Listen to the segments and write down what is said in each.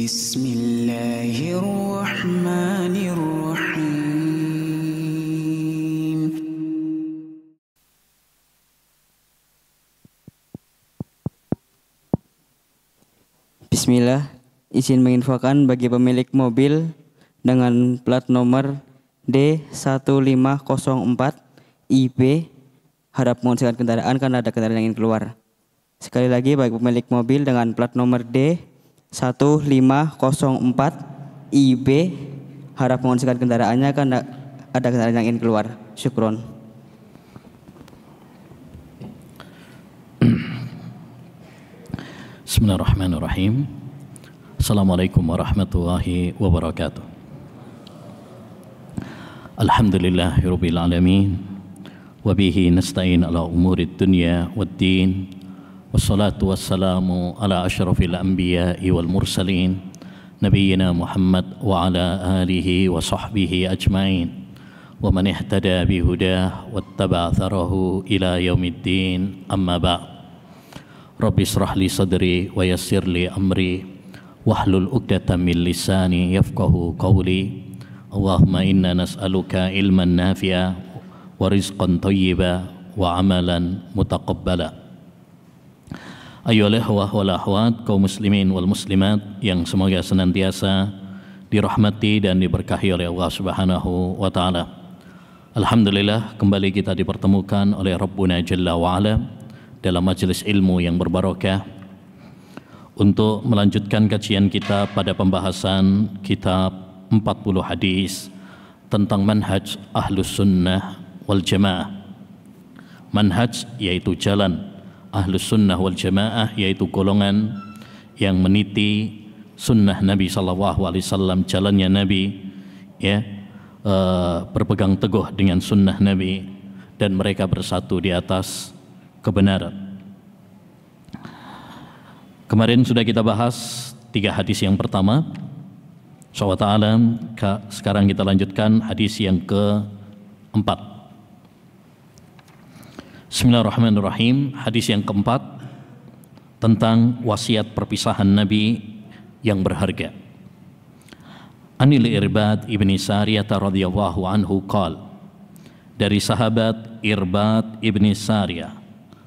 Bismillahirrahmanirrahim. Bismillah, izin menginfokan bagi pemilik mobil dengan plat nomor D1504 IB harap menghentikan kendaraan karena ada kendaraan yang ingin keluar. Sekali lagi bagi pemilik mobil dengan plat nomor D1504 IB harap menghentikan kendaraannya karena ada kendaraan yang ingin keluar. Syukron. Bismillahirrahmanirrahim. Assalamualaikum warahmatullahi wabarakatuh. Alhamdulillahirabbil alamin. Wa bihi nasta'in ala umurid dunya waddin. Wassalatu wassalamu ala asyrafil anbiya'i wal mursalin nabiyyina Muhammad wa ala alihi wa sahbihi ajmain. Wa man ihtada bihudah wattaba'a atharahu ila yaumiddin. Amma ba'd. Rabbi israh li sadri wa yassir li amri wahlul 'uqdatam min lisani yafqahu qawli. Allahumma inna nas'aluka ilman nafi'a wa rizqan thayyiba wa amalan mutaqabbala. Ayyuhal ikhwah wal akhwat, kaum muslimin wal muslimat yang semoga senantiasa dirahmati dan diberkahi oleh Allah Subhanahu wa taala. Alhamdulillah, kembali kita dipertemukan oleh Rabbuna Jalla wa Ala dalam majelis ilmu yang berbarakah untuk melanjutkan kajian kita pada pembahasan kitab 40 hadis tentang manhaj Ahlus Sunnah wal Jamaah. Manhaj yaitu jalan Ahlus Sunnah wal Jamaah, yaitu golongan yang meniti sunnah Nabi SAW, jalannya Nabi, ya, berpegang teguh dengan sunnah Nabi dan mereka bersatu di atas kebenaran. Kemarin sudah kita bahas 3 hadis yang pertama. Insyaallah sekarang kita lanjutkan hadis yang keempat. Bismillahirrahmanirrahim. Hadis yang keempat tentang wasiat perpisahan Nabi yang berharga. Anil Irbad ibni Sariyah radhiyallahu anhu qala, dari sahabat Irbad ibni Sariyah,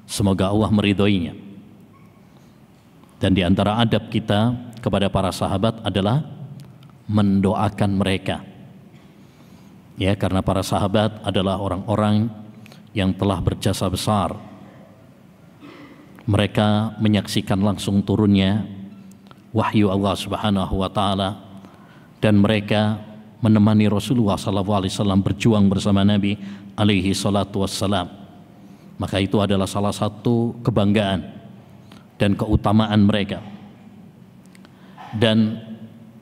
semoga Allah meridhoinya. Dan di antara adab kita kepada para sahabat adalah mendoakan mereka, ya, karena para sahabat adalah orang-orang yang telah berjasa besar. Mereka menyaksikan langsung turunnya wahyu Allah Subhanahu wa taala dan mereka menemani Rasulullah SAW berjuang bersama Nabi alaihi salatu wassalam. Maka itu adalah salah satu kebanggaan dan keutamaan mereka. Dan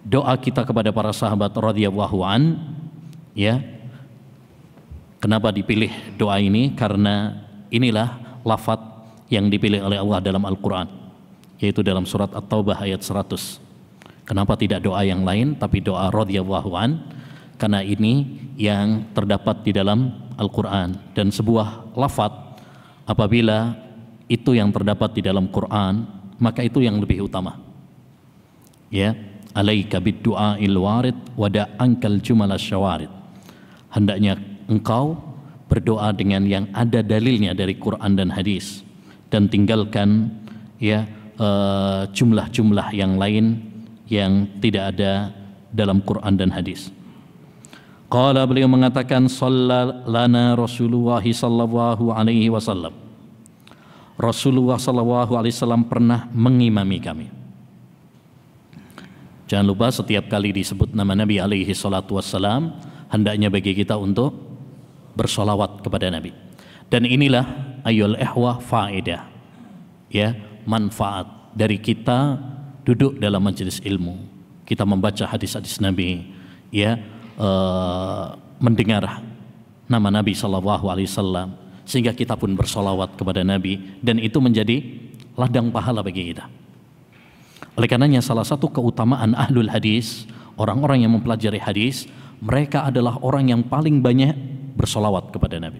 doa kita kepada para sahabat radhiyallahu an, ya. Kenapa dipilih doa ini? Karena inilah lafaz yang dipilih oleh Allah dalam Al-Qur'an, yaitu dalam surat At-Taubah ayat 100. Kenapa tidak doa yang lain tapi doa radhiyallahu an? Karena ini yang terdapat di dalam Al-Qur'an, dan sebuah lafaz apabila itu yang terdapat di dalam Quran, maka itu yang lebih utama. Ya. Alaika bid-du'ail warid wa da'ankal jumal asyawarid. Hendaknya engkau berdoa dengan yang ada dalilnya dari Quran dan hadis, dan tinggalkan, ya, jumlah-jumlah yang lain yang tidak ada dalam Quran dan hadis. Qala, beliau mengatakan, sallalana Rasulullah sallallahu alaihi wasallam. Rasulullah sallallahu alaihi wasallam pernah mengimami kami. Jangan lupa setiap kali disebut nama Nabi alaihi salatu wassalam, hendaknya bagi kita untuk bersolawat kepada Nabi. Dan inilah ayyul ihwah faedah, ya, manfaat dari kita duduk dalam majelis ilmu, kita membaca hadis-hadis Nabi, ya, mendengar nama Nabi sallallahu alaihi wasallam, sehingga kita pun bersolawat kepada Nabi, dan itu menjadi ladang pahala bagi kita. Oleh karenanya salah satu keutamaan ahlul hadis, orang-orang yang mempelajari hadis, mereka adalah orang yang paling banyak bersolawat kepada Nabi.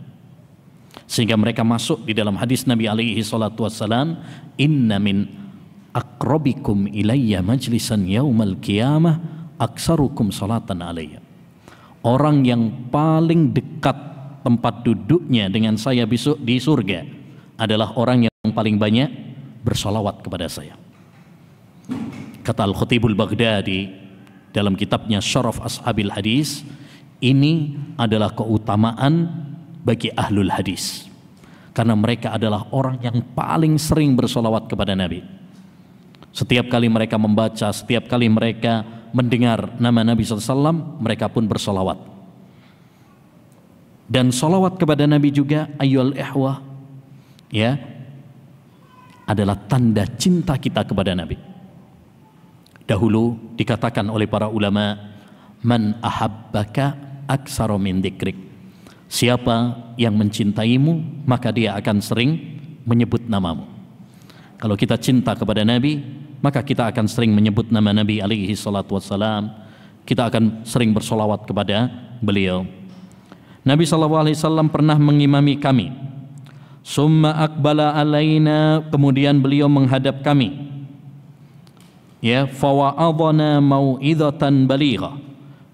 Sehingga mereka masuk di dalam hadis Nabi alaihi salatu wassalam, inna min aqrabikum ilayya majlisan yaumal qiyamah aksarukum salatan alayya. Orang yang paling dekat tempat duduknya dengan saya besok di surga adalah orang yang paling banyak bersolawat kepada saya. Kata Al-Khatibul Baghdadi dalam kitabnya Syaraf Ashabil Hadis, ini adalah keutamaan bagi ahlul hadis, karena mereka adalah orang yang paling sering bersolawat kepada Nabi. Setiap kali mereka membaca, setiap kali mereka mendengar nama Nabi SAW, mereka pun bersolawat. Dan solawat kepada Nabi juga, ayyul ihwah, ya, adalah tanda cinta kita kepada Nabi. Dahulu dikatakan oleh para ulama, man ahabbaka aksara min dzikrik. Siapa yang mencintaimu, maka dia akan sering menyebut namamu. Kalau kita cinta kepada Nabi, maka kita akan sering menyebut nama Nabi alaihi salatu wassalam. Kita akan sering bersolawat kepada beliau. Nabi SAW pernah mengimami kami. Summa akbala alaina, kemudian beliau menghadap kami. Ya, fawa'adhana mau'idhatan baligha.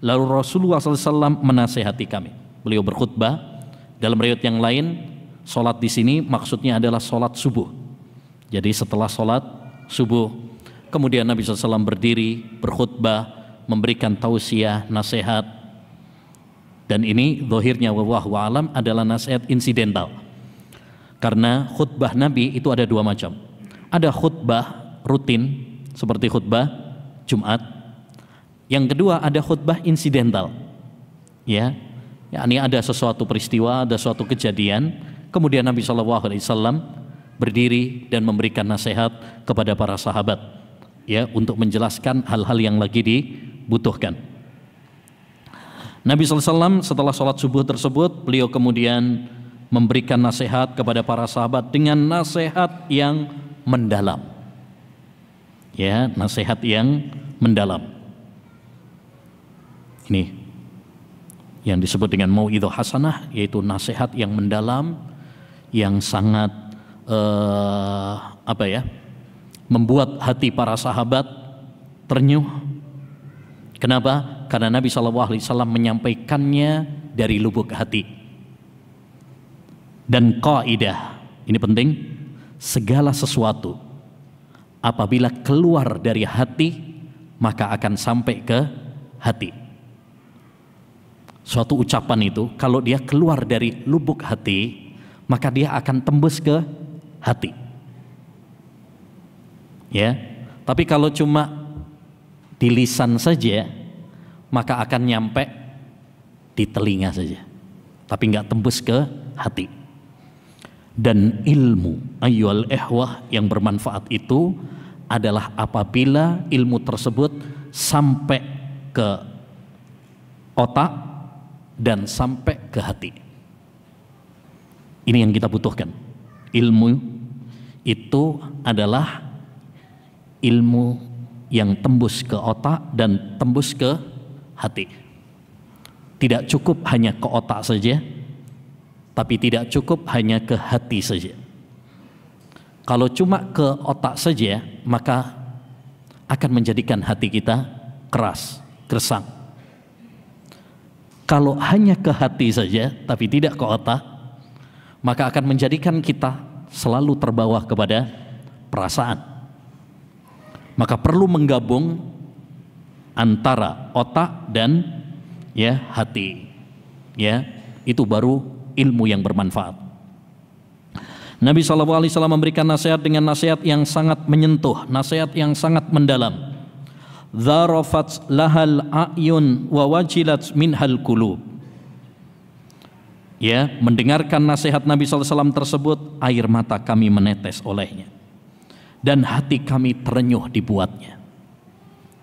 Lalu Rasulullah SAW menasihati kami. Beliau berkhutbah. Dalam riwayat yang lain, solat di sini maksudnya adalah solat subuh. Jadi setelah solat subuh, kemudian Nabi SAW berdiri, berkhutbah, memberikan tausiah, nasihat. Dan ini zahirnya wallahu alam adalah nasihat insidental. Karena khutbah Nabi itu ada dua macam. Ada khutbah rutin seperti khutbah Jumat. Yang kedua ada khutbah insidental. Ya, ini ada sesuatu peristiwa, ada suatu kejadian, kemudian Nabi SAW berdiri dan memberikan nasihat kepada para sahabat, ya, untuk menjelaskan hal-hal yang lagi dibutuhkan. Nabi SAW setelah sholat subuh tersebut, beliau kemudian memberikan nasihat kepada para sahabat dengan nasihat yang mendalam. Ya, nasihat yang mendalam. Ini yang disebut dengan mau'idhah hasanah, yaitu nasihat yang mendalam, yang sangat membuat hati para sahabat ternyuh. Kenapa? Karena Nabi SAW menyampaikannya dari lubuk hati. Dan kaidah, ini penting, segala sesuatu apabila keluar dari hati, maka akan sampai ke hati. Suatu ucapan itu kalau dia keluar dari lubuk hati, maka dia akan tembus ke hati. Ya, tapi kalau cuma di lisan saja, maka akan nyampe di telinga saja, tapi nggak tembus ke hati. Dan ilmu ayyul ihwah yang bermanfaat itu adalah apabila ilmu tersebut sampai ke otak dan sampai ke hati. Ini yang kita butuhkan. Ilmu itu adalah ilmu yang tembus ke otak dan tembus ke hati. Tidak cukup hanya ke otak saja, tapi tidak cukup hanya ke hati saja. Kalau cuma ke otak saja, maka akan menjadikan hati kita keras, gersang. Kalau hanya ke hati saja, tapi tidak ke otak, maka akan menjadikan kita selalu terbawa kepada perasaan. Maka perlu menggabung antara otak dan hati. Ya, itu baru ilmu yang bermanfaat. Nabi SAW memberikan nasihat dengan nasihat yang sangat menyentuh, nasihat yang sangat mendalam. Dzarafat lahal a'yun wa wajilat minhal qulub. Ya, mendengarkan nasihat Nabi SAW tersebut, air mata kami menetes olehnya dan hati kami terenyuh dibuatnya.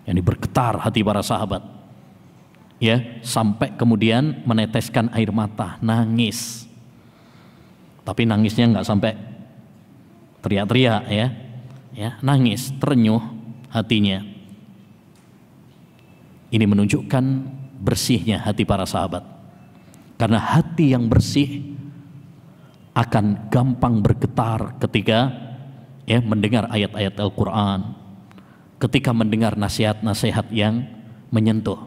Yani bergetar hati para sahabat, ya, sampai kemudian meneteskan air mata, nangis. Tapi nangisnya nggak sampai teriak-teriak, ya, nangis, terenyuh hatinya. Ini menunjukkan bersihnya hati para sahabat. Karena hati yang bersih akan gampang bergetar ketika mendengar ayat-ayat Al-Quran, ketika mendengar nasihat-nasihat yang menyentuh.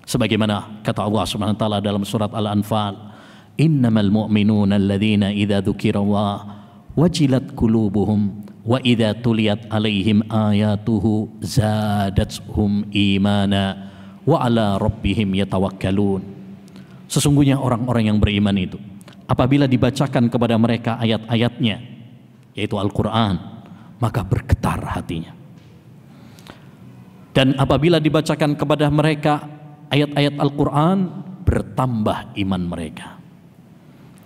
Sebagaimana kata Allah Subhanahu wa taala dalam surat Al-Anfal, "Innamal mu'minuna alladzina idza dzukirallah wajilat qulubuhum wa idza tuliyat alaihim ayatuhu zadatuhum imana wa ala rabbihim yatawakkalun." Sesungguhnya orang-orang yang beriman itu apabila dibacakan kepada mereka ayat-ayatnya, yaitu Al-Quran, maka bergetar hatinya. Dan apabila dibacakan kepada mereka ayat-ayat Al-Quran, bertambah iman mereka.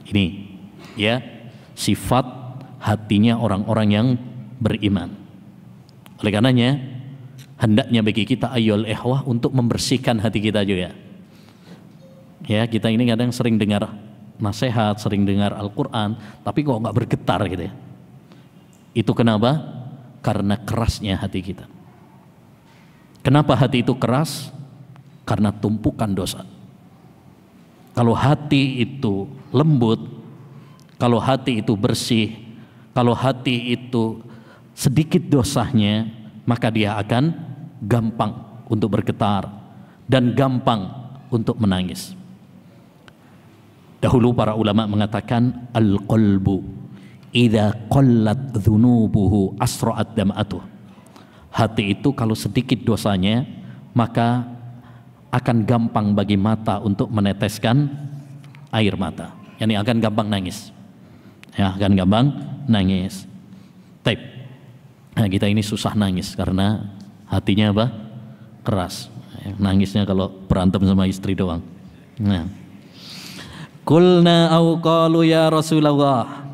Ini ya sifat hatinya orang-orang yang beriman. Oleh karenanya hendaknya bagi kita ayyul ikhwah untuk membersihkan hati kita juga. Ya, kita ini kadang sering dengar nasihat, sering dengar Al-Quran, tapi kok nggak bergetar gitu ya. Itu kenapa? Karena kerasnya hati kita. Kenapa hati itu keras? Karena tumpukan dosa. Kalau hati itu lembut, kalau hati itu bersih, kalau hati itu sedikit dosanya, maka dia akan gampang untuk bergetar dan gampang untuk menangis. Dahulu para ulama mengatakan al-qalbu idza qallat dzunubuhu asra'at dam'atuh. Hati itu kalau sedikit dosanya, maka akan gampang bagi mata untuk meneteskan air mata. Yani akan gampang nangis. Ya, akan gampang nangis. Taib. Nah, kita ini susah nangis karena hatinya apa? Keras. Nangisnya kalau berantem sama istri doang. Nah. Qulna au qalu ya Rasulullah.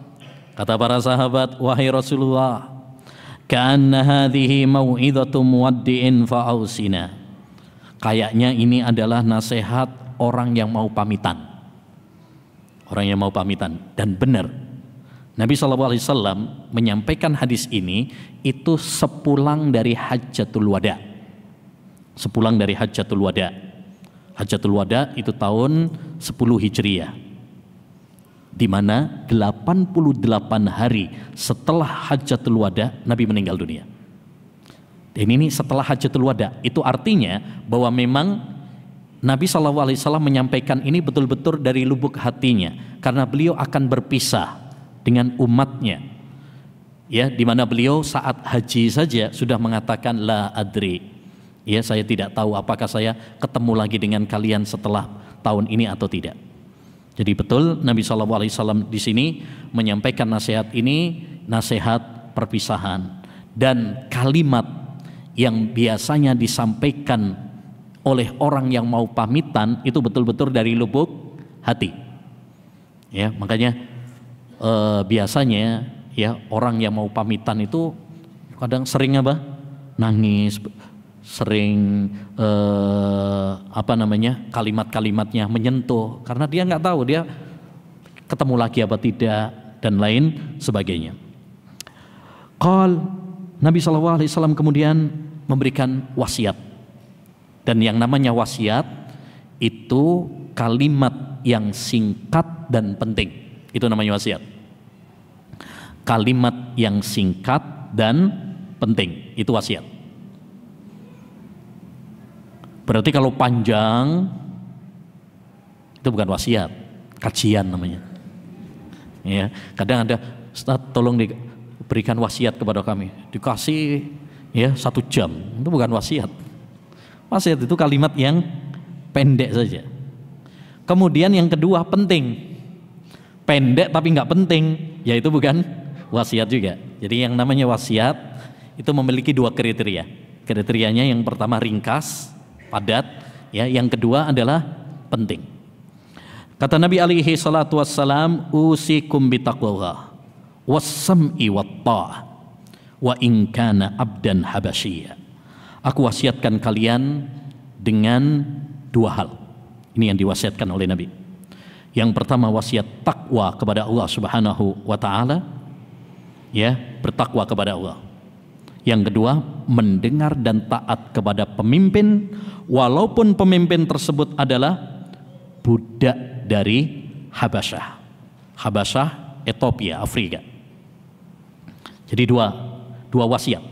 Kata para sahabat, wahai Rasulullah, ka'anna hadhihi mau'idhatu muwaddi'in fa'ausina. Kayaknya ini adalah nasihat orang yang mau pamitan. Orang yang mau pamitan. Dan benar, Nabi SAW menyampaikan hadis ini itu sepulang dari Hajjatul Wada. Sepulang dari Hajjatul Wada. Hajjatul Wada itu tahun 10 Hijriah, di mana 88 hari setelah Hajjatul Wada Nabi meninggal dunia. Dan ini setelah Hajjatul Wada, itu artinya bahwa memang Nabi SAW menyampaikan ini betul-betul dari lubuk hatinya, karena beliau akan berpisah dengan umatnya. Ya, di mana beliau saat haji saja sudah mengatakan la adri. Ya, saya tidak tahu apakah saya ketemu lagi dengan kalian setelah tahun ini atau tidak. Jadi betul Nabi SAW di sini menyampaikan nasihat ini, nasihat perpisahan, dan kalimat yang biasanya disampaikan oleh orang yang mau pamitan itu betul-betul dari lubuk hati. Ya, makanya biasanya ya orang yang mau pamitan itu kadang sering apa? Nangis, sering kalimat-kalimatnya menyentuh karena dia nggak tahu dia ketemu lagi apa tidak dan lain sebagainya. Nabi SAW kemudian memberikan wasiat, dan yang namanya wasiat itu kalimat yang singkat dan penting, itu namanya wasiat. Kalimat yang singkat dan penting itu wasiat. Berarti kalau panjang itu bukan wasiat, kajian namanya. Ya, kadang ada, Ustaz tolong diberikan wasiat kepada kami, dikasih ya 1 jam, itu bukan wasiat. Wasiat itu kalimat yang pendek saja. Kemudian yang kedua penting, pendek tapi nggak penting, yaitu bukan wasiat juga. Jadi yang namanya wasiat itu memiliki 2 kriteria. Kriterianya yang pertama ringkas, padat, ya. Yang kedua adalah penting. Kata Nabi alaihi salatu wassalam, usikum bitaqwallah was-sam'i wat-ta'ah wa in kana abdan habasyiyya. Aku wasiatkan kalian dengan 2 hal. Ini yang diwasiatkan oleh Nabi. Yang pertama wasiat takwa kepada Allah Subhanahu wa taala, ya, bertakwa kepada Allah. Yang kedua, mendengar dan taat kepada pemimpin walaupun pemimpin tersebut adalah budak dari Habasyah. Habasyah, Ethiopia, Afrika. Jadi dua wasiat.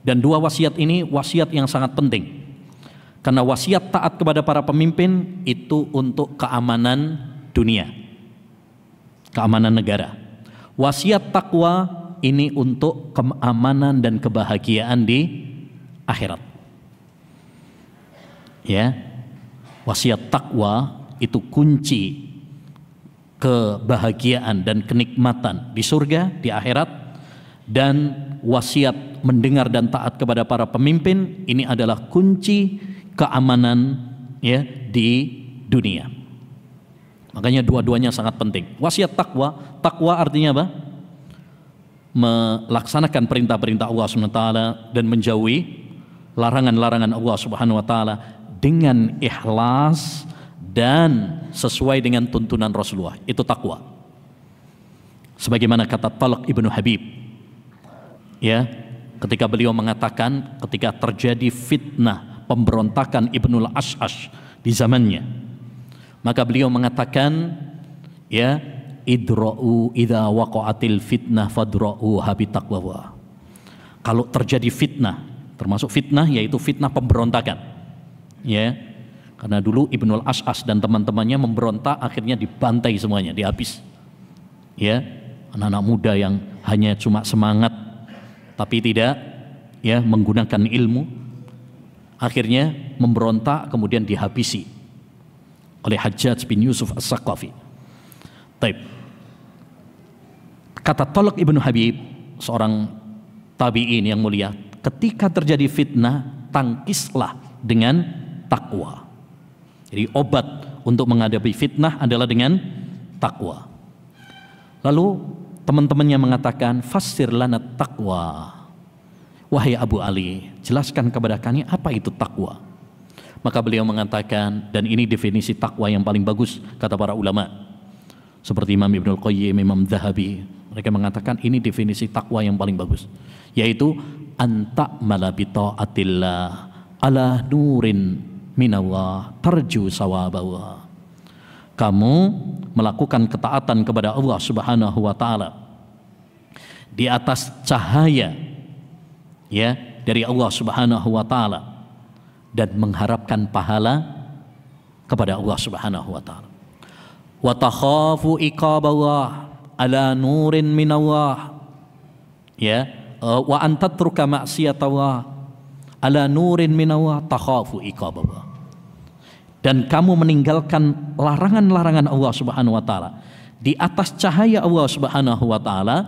Dan dua wasiat ini wasiat yang sangat penting. Karena wasiat taat kepada para pemimpin itu untuk keamanan dunia, keamanan negara. Wasiat takwa ini untuk keamanan dan kebahagiaan di akhirat. Ya, wasiat takwa itu kunci kebahagiaan dan kenikmatan di surga, di akhirat. Dan wasiat mendengar dan taat kepada para pemimpin ini adalah kunci keamanan ya di dunia. Makanya dua-duanya sangat penting. Wasiat takwa, takwa artinya apa? Melaksanakan perintah-perintah Allah SWT dan menjauhi larangan-larangan Allah Subhanahu wa taala dengan ikhlas dan sesuai dengan tuntunan Rasulullah. Itu takwa. Sebagaimana kata Talq ibnu Habib, ya, ketika beliau mengatakan ketika terjadi fitnah pemberontakan Ibnul Ash'ash di zamannya, maka beliau mengatakan, ya, idra'u idza waqa'atil fitnah fadra'u habitaqwa. Kalau terjadi fitnah, termasuk fitnah yaitu fitnah pemberontakan, ya, karena dulu Ibnul Ash'ash dan teman-temannya memberontak, akhirnya dibantai semuanya, dihabis, ya, anak-anak muda yang hanya cuma semangat tapi tidak ya menggunakan ilmu, akhirnya memberontak kemudian dihabisi oleh Hajjaj bin Yusuf As-Saqafi. Taib. Kata Talq ibnu Habib, seorang tabi'in yang mulia, ketika terjadi fitnah, tangkislah dengan takwa. Jadi obat untuk menghadapi fitnah adalah dengan takwa. Lalu teman-temannya mengatakan, fassir lana takwa. Wahai Abu Ali, jelaskan kepada kami apa itu takwa. Maka beliau mengatakan, dan ini definisi takwa yang paling bagus kata para ulama, seperti Imam Ibnul Qayyim, Imam Zahabi, mereka mengatakan ini definisi takwa yang paling bagus, yaitu anta malabita'atillah ala nurin minallah tarju sawabawah. Kamu melakukan ketaatan kepada Allah Subhanahu wa taala di atas cahaya ya dari Allah Subhanahu wa taala dan mengharapkan pahala kepada Allah Subhanahu wa taala. Wa takhafu iqaballah ala nurin minallah, ya, wa antatruka maksiatallah ala nurin minallah takhafu iqaballah. Dan kamu meninggalkan larangan-larangan Allah Subhanahu wa taala di atas cahaya Allah Subhanahu wa taala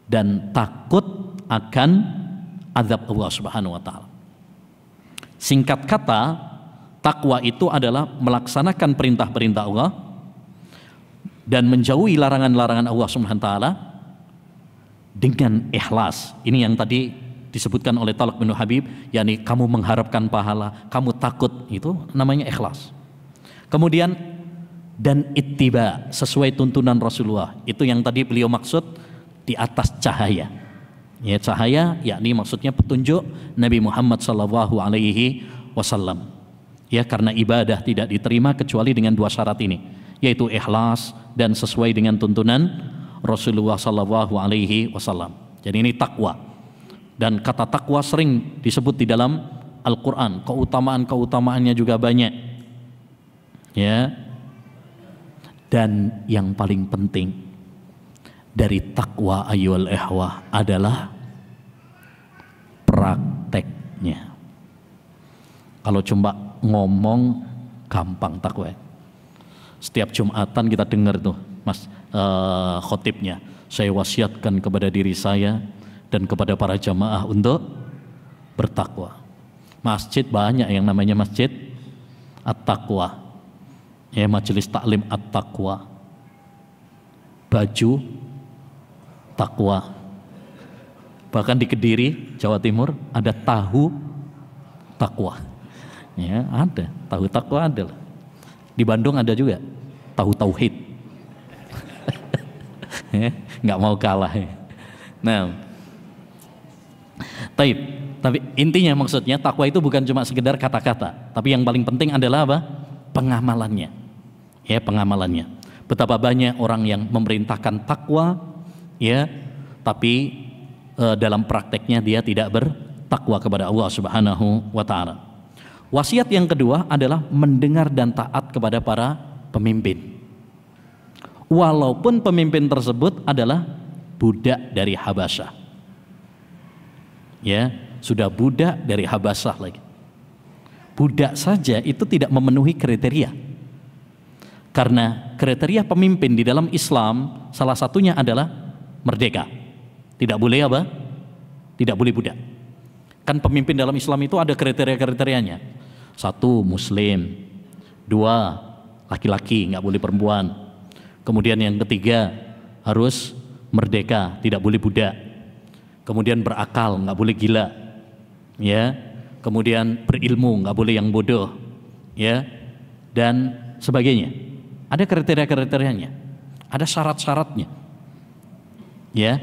dan takut akan azab Allah Subhanahu wa taala. Singkat kata, takwa itu adalah melaksanakan perintah-perintah Allah dan menjauhi larangan-larangan Allah Subhanahu wa taala dengan ikhlas. Ini yang tadi disebutkan oleh Talq bin Habib, yakni kamu mengharapkan pahala, kamu takut, itu namanya ikhlas. Kemudian dan ittiba, sesuai tuntunan Rasulullah, itu yang tadi beliau maksud di atas cahaya. Ya, cahaya yakni maksudnya petunjuk Nabi Muhammad sallallahu alaihi wasallam. Ya, karena ibadah tidak diterima kecuali dengan dua syarat ini, yaitu ikhlas dan sesuai dengan tuntunan Rasulullah sallallahu alaihi wasallam. Jadi ini takwa. Dan kata takwa sering disebut di dalam Al-Quran, keutamaan-keutamaannya juga banyak, ya. Dan yang paling penting dari takwa ayyuhal ikhwah adalah prakteknya. Kalau cuma ngomong gampang takwa. Setiap Jumatan kita dengar tuh mas khotibnya, saya wasiatkan kepada diri saya dan kepada para jamaah untuk bertakwa. Masjid banyak yang namanya masjid at-taqwa, ya, majelis taklim at-taqwa, baju takwa. Bahkan di Kediri, Jawa Timur ada tahu takwa, ya, ada tahu takwa ada. Di Bandung ada juga tahu tauhid. Nggak mau kalah. Nah, tapi intinya maksudnya takwa itu bukan cuma sekedar kata-kata, tapi yang paling penting adalah apa? Pengamalannya. Ya, pengamalannya. Betapa banyak orang yang memerintahkan takwa, ya, tapi dalam prakteknya dia tidak bertakwa kepada Allah Subhanahu wa taala. Wasiat yang kedua adalah mendengar dan taat kepada para pemimpin. Walaupun pemimpin tersebut adalah budak dari Habasyah. Ya, sudah budak dari Habasyah lagi. Budak saja itu tidak memenuhi kriteria. Karena kriteria pemimpin di dalam Islam salah satunya adalah merdeka. Tidak boleh apa? Tidak boleh budak. Kan pemimpin dalam Islam itu ada kriteria-kriterianya. 1, Muslim. 2, laki-laki, nggak boleh perempuan. Kemudian yang ketiga, harus merdeka, tidak boleh budak. Kemudian berakal, nggak boleh gila. Ya. Kemudian berilmu, nggak boleh yang bodoh. Ya. Dan sebagainya. Ada kriteria-kriterianya. Ada syarat-syaratnya. Ya.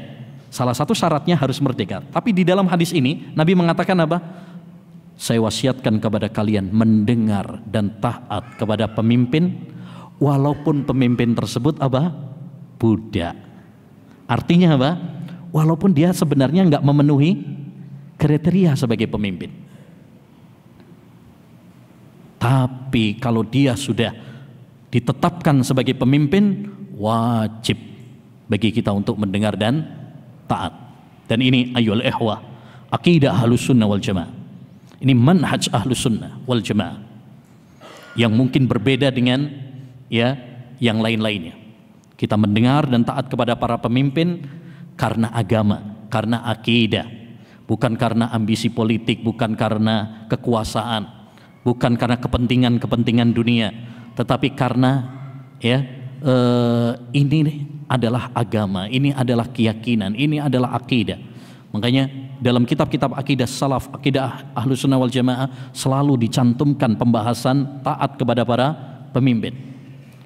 Salah satu syaratnya harus merdeka. Tapi di dalam hadis ini Nabi mengatakan apa? Saya wasiatkan kepada kalian mendengar dan taat kepada pemimpin, walaupun pemimpin tersebut apa? Budak. Artinya apa? Walaupun dia sebenarnya nggak memenuhi kriteria sebagai pemimpin. Tapi kalau dia sudah ditetapkan sebagai pemimpin, wajib bagi kita untuk mendengar dan taat. Dan ini ayyuhal ikhwah, akidah Ahlus Sunnah wal Jamaah. Ini manhaj Ahlus Sunnah wal Jamaah yang mungkin berbeda dengan ya yang lain-lainnya. Kita mendengar dan taat kepada para pemimpin karena agama, karena akidah, bukan karena ambisi politik, bukan karena kekuasaan, bukan karena kepentingan-kepentingan dunia, tetapi karena ya ini adalah agama, ini adalah keyakinan, ini adalah akidah. Makanya dalam kitab-kitab akidah salaf, akidah Ahlus Sunnah wal Jamaah selalu dicantumkan pembahasan taat kepada para pemimpin.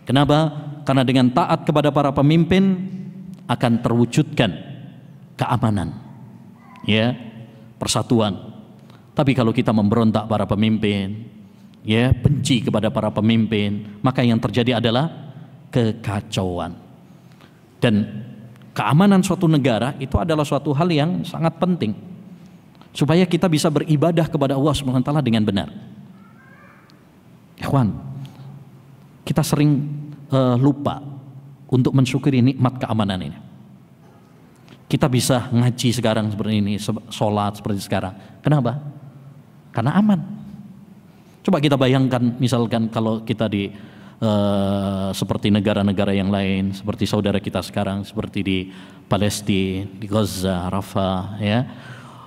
Kenapa? Karena dengan taat kepada para pemimpin akan terwujudkan keamanan, ya, persatuan. Tapi kalau kita memberontak para pemimpin, ya, benci kepada para pemimpin, maka yang terjadi adalah kekacauan. Dan keamanan suatu negara itu adalah suatu hal yang sangat penting supaya kita bisa beribadah kepada Allah SWT dengan benar. Ikhwan, kita sering lupa untuk mensyukuri nikmat keamanan ini. Kita bisa ngaji sekarang seperti ini, sholat seperti sekarang. Kenapa? Karena aman. Coba kita bayangkan misalkan kalau kita di seperti negara-negara yang lain, seperti saudara kita sekarang, seperti di Palestina, di Gaza, Rafah, ya,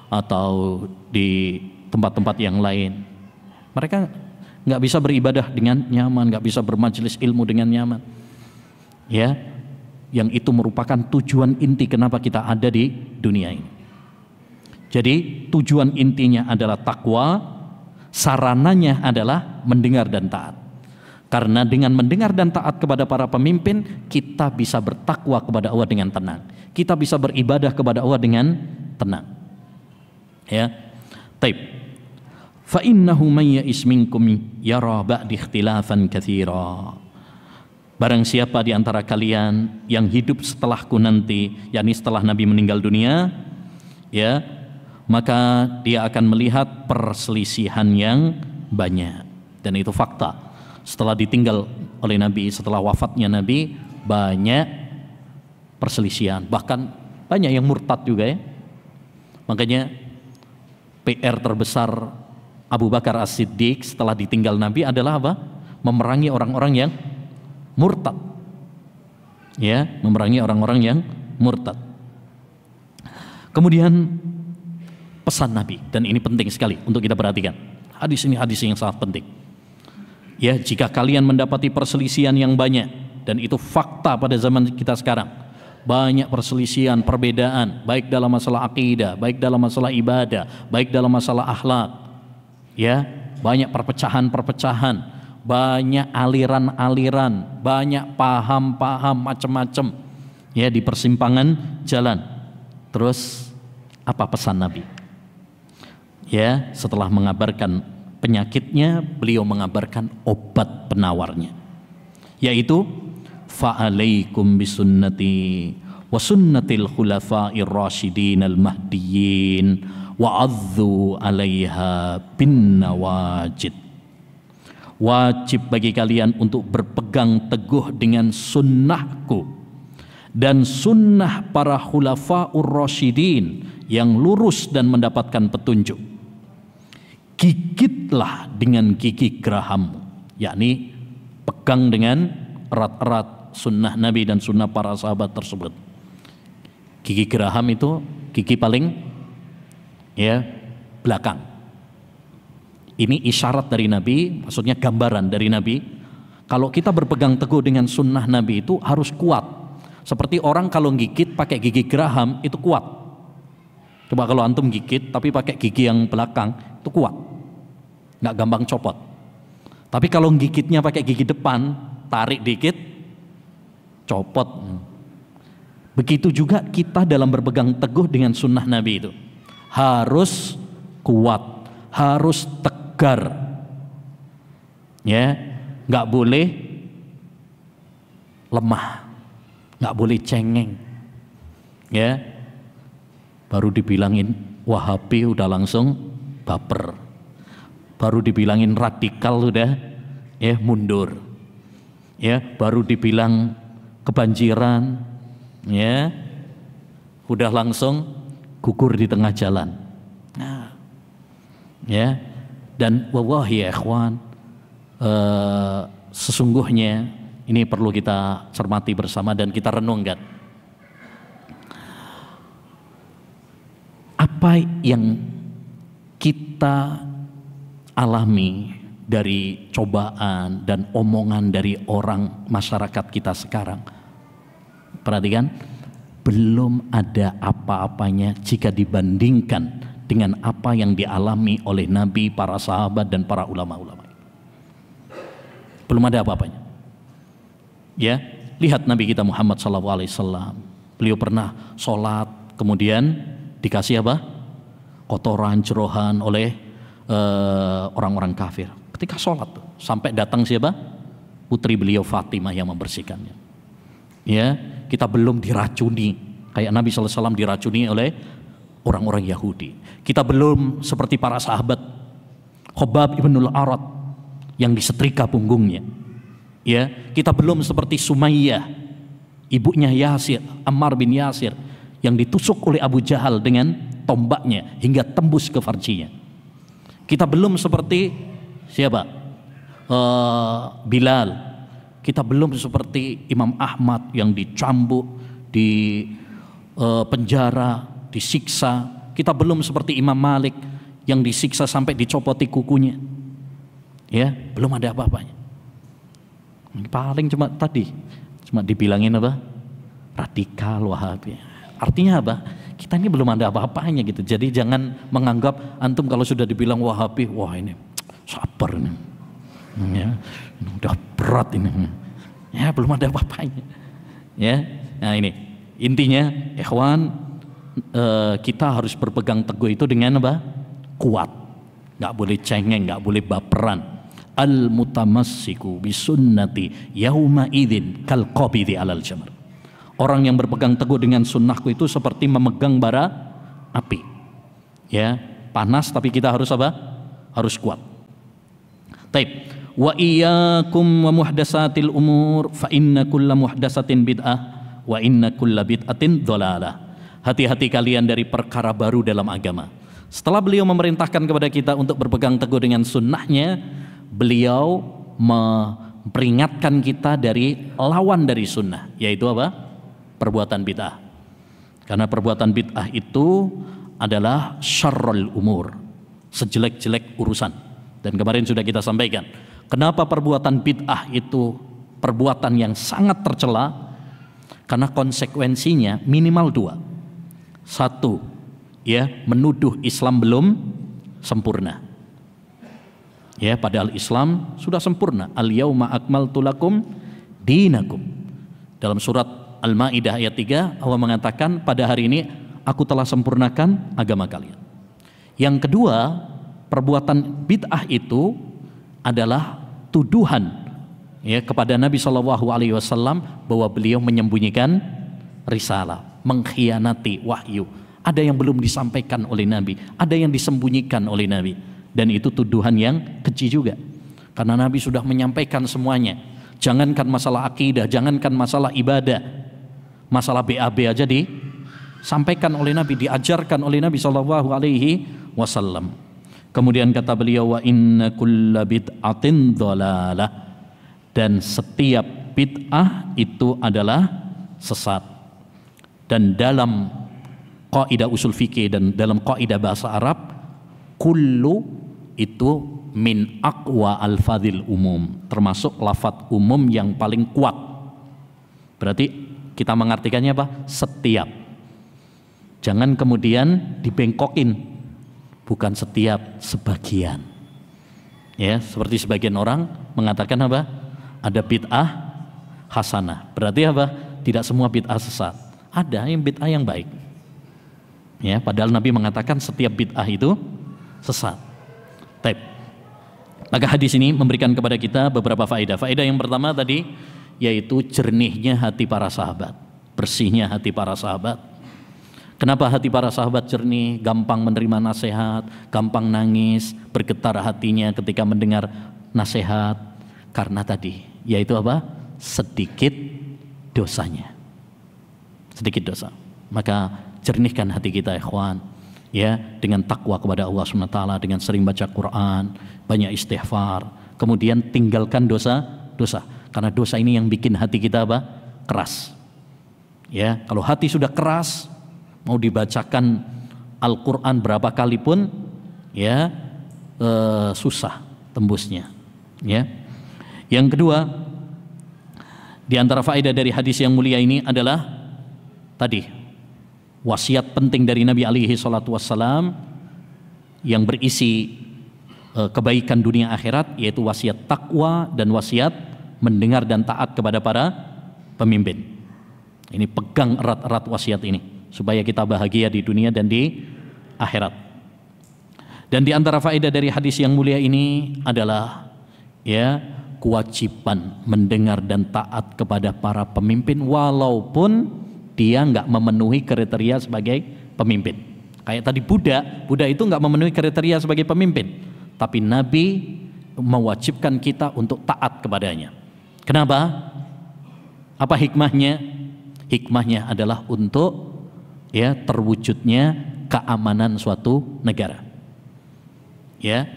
atau di tempat-tempat yang lain. Mereka nggak bisa beribadah dengan nyaman, nggak bisa bermajelis ilmu dengan nyaman, ya, yang itu merupakan tujuan inti kenapa kita ada di dunia ini. Jadi tujuan intinya adalah takwa, sarananya adalah mendengar dan taat. Karena dengan mendengar dan taat kepada para pemimpin, kita bisa bertakwa kepada Allah dengan tenang. Kita bisa beribadah kepada Allah dengan tenang. Ya. Taib. Fa innahu may ya'is minkum yara ba'di ikhtilafan katsira. Barang siapa di antara kalian yang hidup setelahku nanti, yakni setelah Nabi meninggal dunia, ya, maka dia akan melihat perselisihan yang banyak. Dan itu fakta. Setelah ditinggal oleh Nabi, setelah wafatnya Nabi, banyak perselisihan, bahkan banyak yang murtad juga, ya. Makanya PR terbesar Abu Bakar As-Siddiq setelah ditinggal Nabi adalah apa? Memerangi orang-orang yang murtad, ya, memerangi orang-orang yang murtad. Kemudian pesan Nabi, dan ini penting sekali untuk kita perhatikan. Hadis ini hadis yang sangat penting. Ya, jika kalian mendapati perselisihan yang banyak, dan itu fakta pada zaman kita sekarang, banyak perselisihan, perbedaan, baik dalam masalah akidah, baik dalam masalah ibadah, baik dalam masalah akhlak, ya, banyak perpecahan-perpecahan, banyak aliran-aliran, banyak paham-paham macam-macam, ya, di persimpangan jalan. Terus apa pesan Nabi? Ya, setelah mengabarkan penyakitnya, beliau mengabarkan obat penawarnya, yaitu fa'alaikum bisunnati wa sunnatil khulafa'ir rasyidin al-mahdiyyin wa 'adzu 'alaiha bin nawajid. Wajib bagi kalian untuk berpegang teguh dengan sunnahku dan sunnah para khulafa'ur rasyidin yang lurus dan mendapatkan petunjuk. Gigitlah dengan gigi gerahammu, yakni pegang dengan erat-erat sunnah Nabi dan sunnah para sahabat tersebut. Gigi geraham itu gigi paling belakang. Ini isyarat dari Nabi, maksudnya gambaran dari Nabi. Kalau kita berpegang teguh dengan sunnah Nabi itu harus kuat. Seperti orang kalau gigit pakai gigi geraham itu kuat. Coba kalau antum gigit tapi pakai gigi yang belakang itu kuat, nggak gampang copot. Tapi kalau gigitnya pakai gigi depan, tarik dikit, copot. Begitu juga kita dalam berpegang teguh dengan sunnah Nabi itu harus kuat, harus tegar, ya, nggak boleh lemah, nggak boleh cengeng, ya. Baru dibilangin Wahabi udah langsung baper, baru dibilangin radikal udah mundur, ya, baru dibilang kebanjiran, ya, udah langsung gugur di tengah jalan. Nah, ya, dan wallahi ya ikhwan, sesungguhnya ini perlu kita cermati bersama dan kita renungkan. Apa yang kita alami dari cobaan dan omongan dari orang masyarakat kita sekarang, perhatikan, belum ada apa-apanya jika dibandingkan dengan apa yang dialami oleh Nabi, para sahabat dan para ulama-ulama. Belum ada apa-apanya. Ya, lihat Nabi kita Muhammad SAW. Beliau pernah sholat, kemudian dikasih apa? Kotoran, jerohan oleh orang-orang kafir. Ketika sholat tuh, sampai datang siapa? Putri beliau Fatimah yang membersihkannya. Ya, kita belum diracuni kayak Nabi SAW diracuni oleh orang-orang Yahudi. Kita belum seperti para sahabat Khobab ibnul Arad yang disetrika punggungnya. Ya, kita belum seperti Sumayyah, ibunya Yasir, Ammar bin Yasir, yang ditusuk oleh Abu Jahal dengan tombaknya hingga tembus ke farjinya. Kita belum seperti siapa? Bilal. Kita belum seperti Imam Ahmad yang dicambuk, di penjara, disiksa. Kita belum seperti Imam Malik yang disiksa sampai dicopoti kukunya. Ya, belum ada apa-apanya. Paling cuma tadi, cuma dibilangin apa? Radikal, Wahabi. Artinya apa? Kita ini belum ada apa-apanya gitu. Jadi jangan menganggap antum kalau sudah dibilang Wahabi, wah ini sabar ini, ya, udah berat ini. Ya, belum ada apa-apanya. Ya, nah ini intinya, ikhwan, kita harus berpegang teguh itu dengan apa? Kuat. Nggak boleh cengeng, nggak boleh baperan. Al-mutamassiku bisunnati yauma idzin kal qabidi alal jamr. Orang yang berpegang teguh dengan sunnahku itu seperti memegang bara api. Ya, panas tapi kita harus apa? Harus kuat. Taib. Wa iyyakum wa muhdatsatil umur fa inna kulla muhdatsatin bid'ah wa inna kulla bid'atin dhalalah. Hati-hati kalian dari perkara baru dalam agama. Setelah beliau memerintahkan kepada kita untuk berpegang teguh dengan sunnahnya, beliau memperingatkan kita dari lawan dari sunnah, yaitu apa? Perbuatan bid'ah. Karena perbuatan bid'ah itu adalah syarrul umur, sejelek-jelek urusan. Dan kemarin sudah kita sampaikan, kenapa perbuatan bid'ah itu perbuatan yang sangat tercela? Karena konsekuensinya minimal dua. Satu, ya, menuduh Islam belum sempurna. Ya, padahal Islam sudah sempurna. Al-yauma akmaltu lakum dinakum. Dalam surat Al-Maidah ayat 3, Allah mengatakan pada hari ini aku telah sempurnakan agama kalian. Yang kedua, perbuatan bid'ah itu adalah tuduhan, ya, kepada Nabi SAW bahwa beliau menyembunyikan risalah, mengkhianati wahyu. Ada yang belum disampaikan oleh Nabi, ada yang disembunyikan oleh Nabi. Dan itu tuduhan yang keji juga. Karena Nabi sudah menyampaikan semuanya. Jangankan masalah akidah, jangankan masalah ibadah, masalah BAB aja disampaikan oleh Nabi, diajarkan oleh Nabi SAW. Kemudian kata beliau, wa inna kulla bid'atin dhalalah, dan setiap bid'ah itu adalah sesat. Dan dalam kaidah usul fikih dan dalam kaidah bahasa Arab, kullu itu min aqwa al-fadhil umum, termasuk lafadz umum yang paling kuat. Berarti kita mengartikannya apa? Setiap. Jangan kemudian dibengkokin, bukan setiap, sebagian. Ya, seperti sebagian orang mengatakan apa? Ada bid'ah hasanah. Berarti apa? Tidak semua bid'ah sesat. Ada yang bid'ah yang baik. Ya, padahal Nabi mengatakan setiap bid'ah itu sesat. Baik. Maka hadis ini memberikan kepada kita beberapa faedah. Faedah yang pertama tadi yaitu jernihnya hati para sahabat, bersihnya hati para sahabat. Kenapa hati para sahabat jernih, gampang menerima nasihat, gampang nangis, bergetar hatinya ketika mendengar nasihat? Karena tadi yaitu apa? Sedikit dosanya. Sedikit dosa. Maka jernihkan hati kita, ikhwan, ya, dengan takwa kepada Allah SWT, dengan sering baca Quran, banyak istighfar, kemudian tinggalkan dosa-dosa, karena dosa ini yang bikin hati kita apa? Keras. Ya, kalau hati sudah keras, mau dibacakan Al-Quran berapa kali pun, ya, susah tembusnya. Ya. Yang kedua, di antara faedah dari hadis yang mulia ini adalah tadi wasiat penting dari Nabi alaihi salatu wassalam yang berisi kebaikan dunia akhirat, yaitu wasiat takwa dan wasiat mendengar dan taat kepada para pemimpin. Ini pegang erat-erat wasiat ini supaya kita bahagia di dunia dan di akhirat. Dan di antara faedah dari hadis yang mulia ini adalah ya, kewajiban mendengar dan taat kepada para pemimpin walaupun dia nggak memenuhi kriteria sebagai pemimpin. Kayak tadi Buddha itu nggak memenuhi kriteria sebagai pemimpin, tapi Nabi mewajibkan kita untuk taat kepadanya. Kenapa? Apa hikmahnya? Hikmahnya adalah untuk ya terwujudnya keamanan suatu negara. Ya.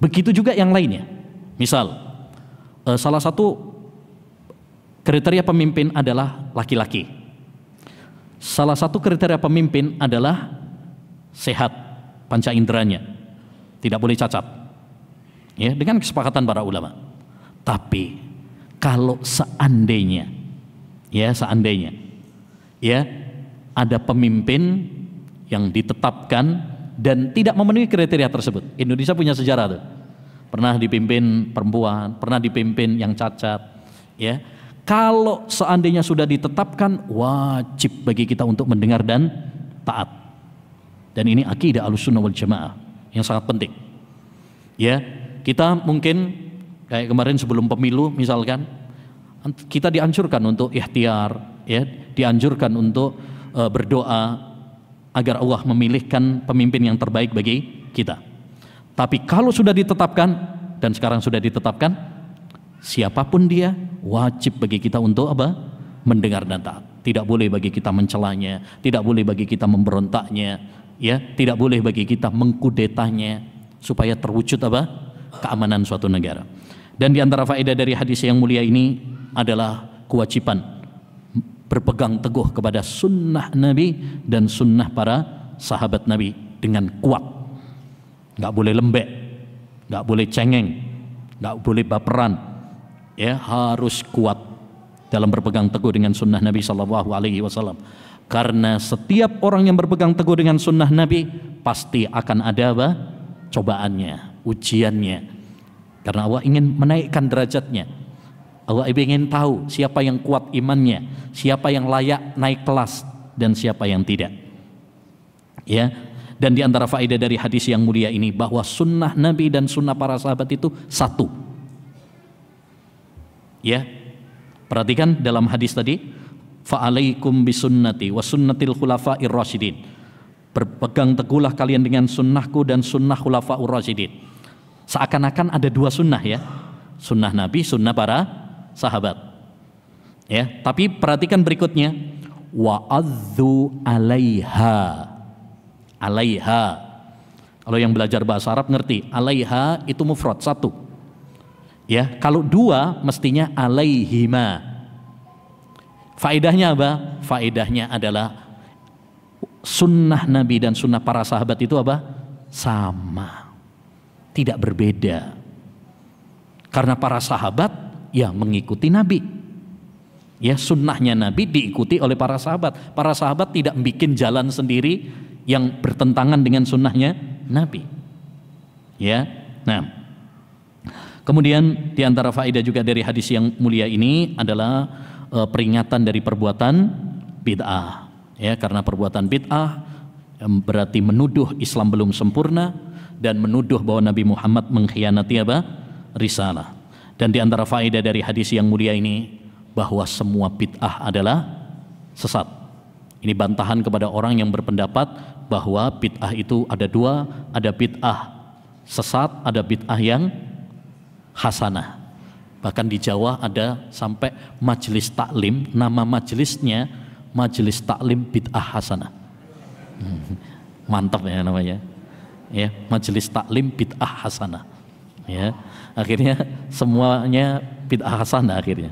Begitu juga yang lainnya. Misal, salah satu kriteria pemimpin adalah laki-laki. Salah satu kriteria pemimpin adalah sehat panca inderanya, tidak boleh cacat. Ya, dengan kesepakatan para ulama. Tapi kalau seandainya ya ada pemimpin yang ditetapkan dan tidak memenuhi kriteria tersebut. Indonesia punya sejarah tuh. Pernah dipimpin perempuan, pernah dipimpin yang cacat, ya. Kalau seandainya sudah ditetapkan, wajib bagi kita untuk mendengar dan taat. Dan ini akidah Ahlussunnah wal Jamaah yang sangat penting. Ya, kita mungkin kayak kemarin sebelum pemilu misalkan, kita dianjurkan untuk ikhtiar, ya, dianjurkan untuk berdoa agar Allah memilihkan pemimpin yang terbaik bagi kita. Tapi kalau sudah ditetapkan, dan sekarang sudah ditetapkan, siapapun dia, wajib bagi kita untuk apa? Mendengar dan taat. Tidak boleh bagi kita mencelanya, tidak boleh bagi kita memberontaknya, ya, tidak boleh bagi kita mengkudetanya, supaya terwujud apa? Keamanan suatu negara. Dan di antara faedah dari hadis yang mulia ini adalah kewajiban berpegang teguh kepada sunnah Nabi dan sunnah para sahabat Nabi dengan kuat. Nggak boleh lembek, nggak boleh cengeng, nggak boleh baperan. Ya, harus kuat dalam berpegang teguh dengan sunnah Nabi Sallallahu Alaihi Wasallam. Karena setiap orang yang berpegang teguh dengan sunnah Nabi pasti akan ada apa? Cobaannya, ujiannya. Karena Allah ingin menaikkan derajatnya. Allah ingin tahu siapa yang kuat imannya, siapa yang layak naik kelas dan siapa yang tidak. Ya. Dan di antara faedah dari hadis yang mulia ini bahwa sunnah Nabi dan sunnah para sahabat itu satu. Ya. Perhatikan dalam hadis tadi, Fa'alaikum bisunnati wa sunnatil khulafa'ir rasyidin. Berpegang teguhlah kalian dengan sunnahku dan sunnah khulafa'ur rasyidin. Seakan-akan ada dua sunnah ya. Sunnah Nabi, sunnah para sahabat. Ya, tapi perhatikan berikutnya. Wa'adzu 'alaiha. 'Alaiha. Kalau yang belajar bahasa Arab ngerti, 'alaiha itu mufrad satu. Ya, kalau dua mestinya 'alaihima. Faedahnya apa? Faedahnya adalah sunnah Nabi dan sunnah para sahabat itu apa? Sama. Tidak berbeda. Karena para sahabat ya mengikuti Nabi. Ya, sunnahnya Nabi diikuti oleh para sahabat. Para sahabat tidak bikin jalan sendiri yang bertentangan dengan sunnahnya Nabi. Ya, nah. Kemudian diantara faedah juga dari hadis yang mulia ini adalah peringatan dari perbuatan bid'ah. Ya, karena perbuatan bid'ah berarti menuduh Islam belum sempurna dan menuduh bahwa Nabi Muhammad mengkhianati apa? Risalah. Dan diantara faedah dari hadis yang mulia ini bahwa semua bid'ah adalah sesat. Ini bantahan kepada orang yang berpendapat bahwa bid'ah itu ada dua, ada bid'ah sesat, ada bid'ah yang hasanah. Bahkan di Jawa ada sampai majelis taklim, nama majelisnya Majelis Taklim Bid'ah Hasanah. Mantap ya namanya. Ya, Majelis Taklim Bid'ah Hasanah. Ya, akhirnya semuanya bid'ah hasanah akhirnya.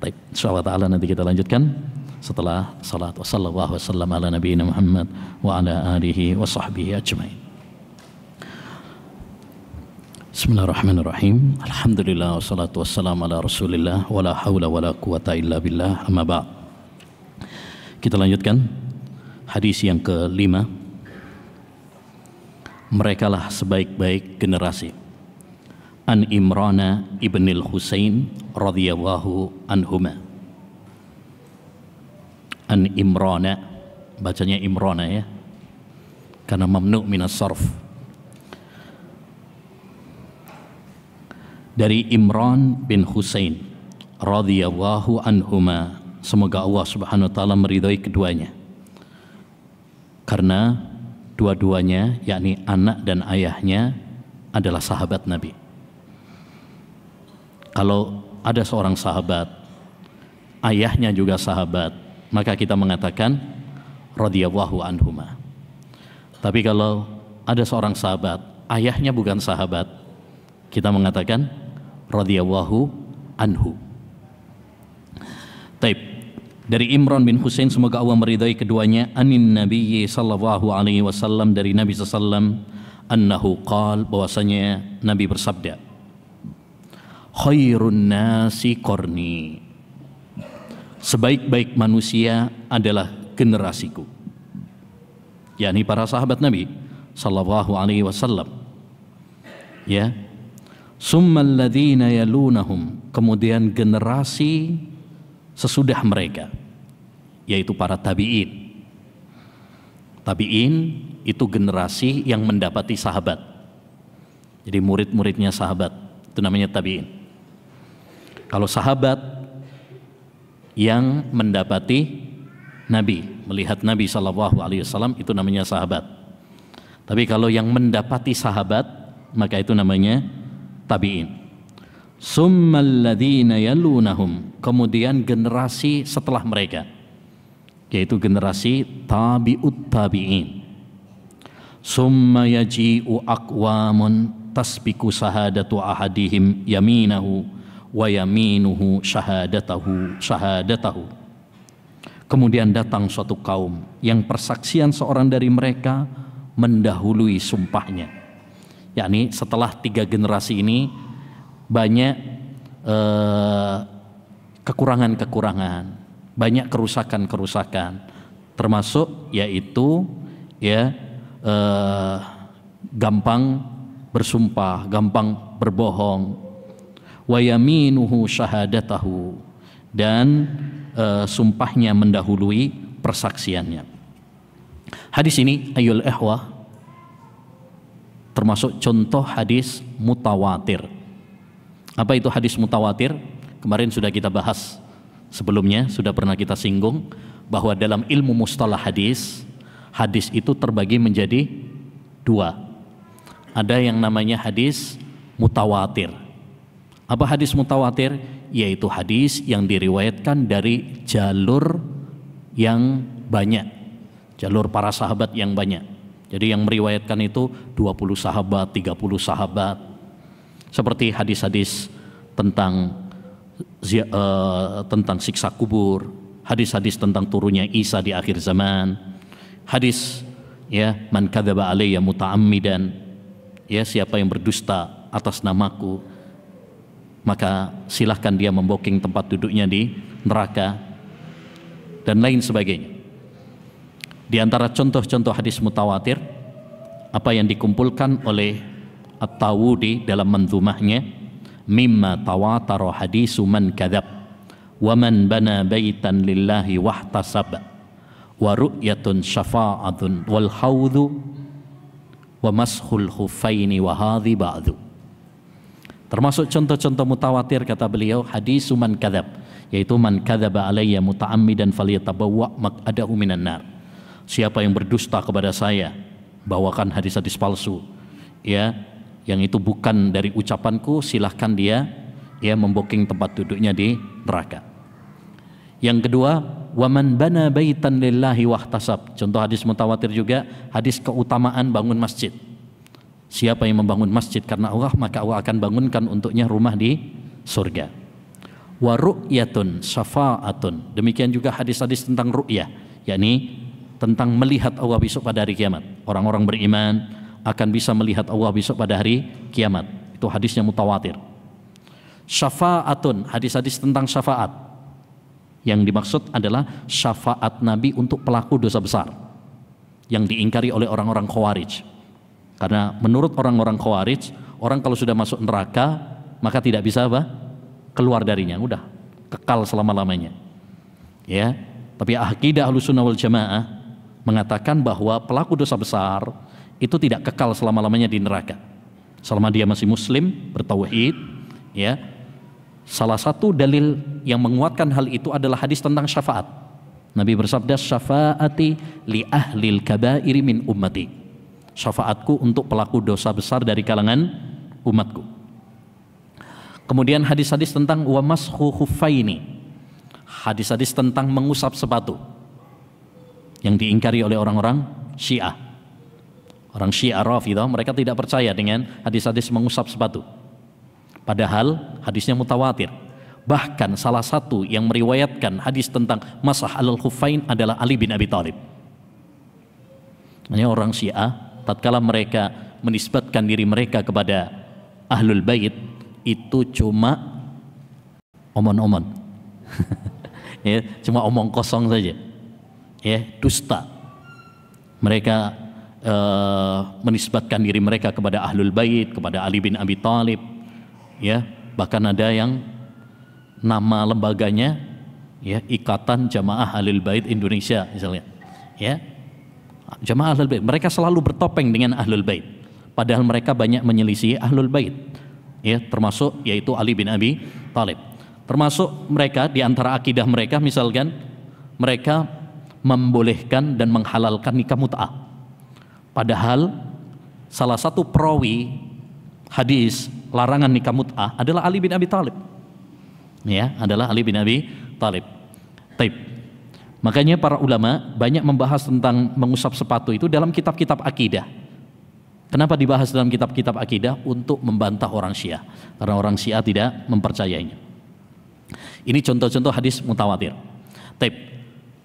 Baik, insyaallah taala nanti kita lanjutkan setelah salat. Wassallallahu wasallam ala nabiyina Muhammad wa ala alihi wa sahbihi ajmain. Bismillahirrahmanirrahim. Alhamdulillah wassalatu wassalamu ala Rasulillah wa la haula wa la quwata illa billah. Amma ba'd. Kita lanjutkan hadis yang kelima. Merekalah sebaik-baik generasi. An Imrana ibnil Husain radhiyallahu anhuma. An Imrana, bacanya Imrana ya, karena mamnu minas sarf. Dari Imran bin Husain radhiyallahu anhuma, semoga Allah Subhanahu wa taala meridhai keduanya. Karena dua-duanya, yakni anak dan ayahnya, adalah sahabat Nabi. Kalau ada seorang sahabat, ayahnya juga sahabat, maka kita mengatakan radhiyallahu anhuma. Tapi kalau ada seorang sahabat, ayahnya bukan sahabat, kita mengatakan radhiyallahu anhu. Taib. Dari Imran bin Husain, semoga Allah meridai keduanya, anin nabiyyi sallallahu alaihi wasallam, dari Nabi sallallahu annahu qal, bahwasanya Nabi bersabda, khairun nasi qarni, sebaik-baik manusia adalah generasiku, yakni para sahabat Nabi sallallahu alaihi wasallam. Ya, summal ladzina yalunahum, kemudian generasi sesudah mereka, yaitu para tabi'in. Tabi'in itu generasi yang mendapati sahabat. Jadi murid-muridnya sahabat, itu namanya tabi'in. Kalau sahabat yang mendapati Nabi, melihat Nabi SAW, itu namanya sahabat. Tapi kalau yang mendapati sahabat, maka itu namanya tabi'in. Summal ladzina yalunahum, kemudian generasi setelah mereka, yaitu generasi tabi'ut tabi'in. Summa yaji'u aqwamun tasbiku sahadatu ahadihim yaminahu wa yaminuhu syahadatahu. Kemudian datang suatu kaum yang persaksian seorang dari mereka mendahului sumpahnya. Yakni setelah 3 generasi ini banyak kekurangan-kekurangan, banyak kerusakan-kerusakan, termasuk yaitu ya gampang bersumpah, gampang berbohong, wa yaminuhu syahadatahu, dan sumpahnya mendahului persaksiannya. Hadis ini ayyul ikhwah termasuk contoh hadis mutawatir. Apa itu hadis mutawatir? Kemarin sudah kita bahas Sebelumnya sudah pernah kita singgung bahwa dalam ilmu mustalah hadis, hadis itu terbagi menjadi dua. Ada yang namanya hadis mutawatir. Apa hadis mutawatir? Yaitu hadis yang diriwayatkan dari jalur yang banyak, jalur para sahabat yang banyak. Jadi yang meriwayatkan itu 20 sahabat, 30 sahabat. Seperti hadis-hadis tentang siksa kubur, hadis-hadis tentang turunnya Isa di akhir zaman, hadis ya man kadzaba alayya muta'ammidan, ya siapa yang berdusta atas namaku maka silahkan dia memboking tempat duduknya di neraka, dan lain sebagainya. Di antara contoh-contoh hadis mutawatir apa yang dikumpulkan oleh At-Tawudi dalam manzumahnya, mimma tawatara hadisu man kadzab wa man bana baitan lillahi wahtasab wa ru'yatun syafa'atun wal haudhu wa mashul khuffaini wa hadhi ba'du. Termasuk contoh-contoh mutawatir kata beliau, hadisu man kadzab, yaitu man kadzaba alayya muta'ammidan falyatabawwa maq'adahu minan nar. Siapa yang berdusta kepada saya, bawakan hadis-hadis palsu, ya, yang itu bukan dari ucapanku, silahkan dia ya memboking tempat duduknya di neraka. Yang kedua, waman bana baitan lillahi wahtasab. Contoh hadis mutawatir juga hadis keutamaan bangun masjid. Siapa yang membangun masjid karena Allah, maka Allah akan bangunkan untuknya rumah di surga. Wa ru'yatun syafa'atun. Demikian juga hadis-hadis tentang ru'yah, yakni tentang melihat Allah besok pada hari kiamat. Orang-orang beriman akan bisa melihat Allah besok pada hari kiamat. Itu hadisnya mutawatir. Syafa'atun, hadis-hadis tentang syafaat. Yang dimaksud adalah syafaat Nabi untuk pelaku dosa besar yang diingkari oleh orang-orang Khawarij. Karena menurut orang-orang Khawarij, orang kalau sudah masuk neraka maka tidak bisa apa? Keluar darinya, udah kekal selama-lamanya. Ya, tapi akidah Ahlussunnah wal Jamaah mengatakan bahwa pelaku dosa besar itu tidak kekal selama-lamanya di neraka. Selama dia masih muslim, bertauhid, ya. Salah satu dalil yang menguatkan hal itu adalah hadis tentang syafaat. Nabi bersabda, "Syafaati li ahlil kabairi min ummati." Syafaatku untuk pelaku dosa besar dari kalangan umatku. Kemudian hadis-hadis tentang wa mashu khuffaini. Hadis-hadis tentang mengusap sepatu yang diingkari oleh orang-orang Syiah. Orang Syiah Rafidhah, mereka tidak percaya dengan hadis-hadis mengusap sepatu. Padahal hadisnya mutawatir. Bahkan salah satu yang meriwayatkan hadis tentang masah alal khuffain adalah Ali bin Abi Thalib. Hanya orang Syiah tatkala mereka menisbatkan diri mereka kepada Ahlul Bait itu cuma omon-omon. Ya, cuma omong kosong saja. Ya, dusta. Mereka menisbatkan diri mereka kepada Ahlul Bait, kepada Ali bin Abi Thalib. Ya, bahkan ada yang nama lembaganya ya Ikatan Jamaah Ahlul Bait Indonesia misalnya. Ya. Jamaah Ahlul Bait, mereka selalu bertopeng dengan Ahlul Bait, padahal mereka banyak menyelisih Ahlul Bait, ya, termasuk yaitu Ali bin Abi Thalib. Termasuk mereka di antara akidah mereka, misalkan mereka membolehkan dan menghalalkan nikah mut'ah, padahal salah satu perawi hadis larangan nikah mut'ah adalah Ali bin Abi Thalib, ya, adalah Ali bin Abi Thalib. Taib. Makanya para ulama banyak membahas tentang mengusap sepatu itu dalam kitab-kitab akidah. Kenapa dibahas dalam kitab-kitab akidah? Untuk membantah orang Syiah, karena orang Syiah tidak mempercayainya. Ini contoh-contoh hadis mutawatir. Taib.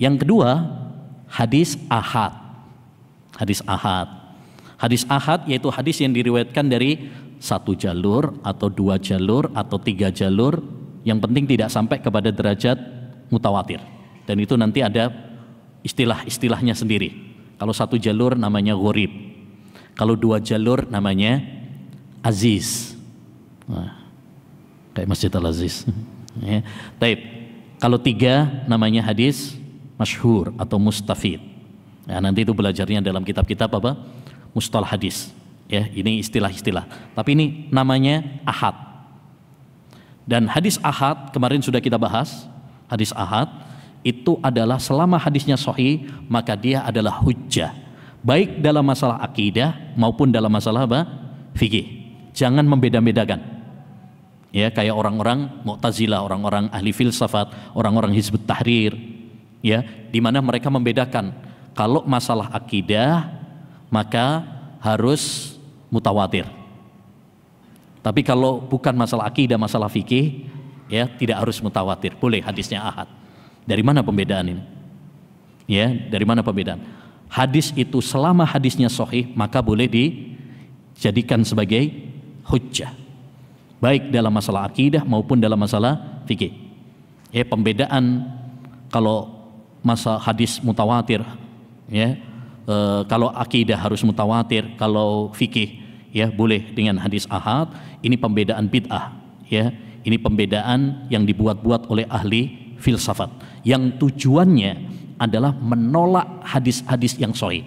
Yang kedua, hadis ahad. Hadis ahad. Hadis ahad yaitu hadis yang diriwayatkan dari satu jalur atau dua jalur atau tiga jalur, yang penting tidak sampai kepada derajat mutawatir. Dan itu nanti ada istilah-istilahnya sendiri. Kalau satu jalur namanya gharib, kalau dua jalur namanya aziz. Nah, kayak Masjid Al-Aziz. Ya. Taib. Kalau tiga namanya hadis masyhur atau mustafid. Nah, nanti itu belajarnya dalam kitab-kitab apa? Mustalah hadis. Ya, ini istilah-istilah. Tapi ini namanya ahad. Dan hadis ahad kemarin sudah kita bahas. Hadis ahad itu adalah selama hadisnya sahih, maka dia adalah hujjah, baik dalam masalah akidah maupun dalam masalah apa? Fikih. Jangan membeda-bedakan. Ya, kayak orang-orang Mu'tazilah, orang-orang ahli filsafat, orang-orang Hizbut Tahrir, ya, di mana mereka membedakan kalau masalah akidah maka harus mutawatir. Tapi kalau bukan masalah akidah, masalah fikih, ya tidak harus mutawatir, boleh hadisnya ahad. Dari mana pembedaan ini? Ya, dari mana pembedaan? Hadis itu selama hadisnya sahih maka boleh dijadikan sebagai hujjah, baik dalam masalah akidah maupun dalam masalah fikih. Ya, pembedaan kalau masalah hadis mutawatir, ya, kalau akidah harus mutawatir, kalau fikih ya boleh dengan hadis ahad. Ini pembedaan bid'ah, ya. Ini pembedaan yang dibuat-buat oleh ahli filsafat yang tujuannya adalah menolak hadis-hadis yang sahih.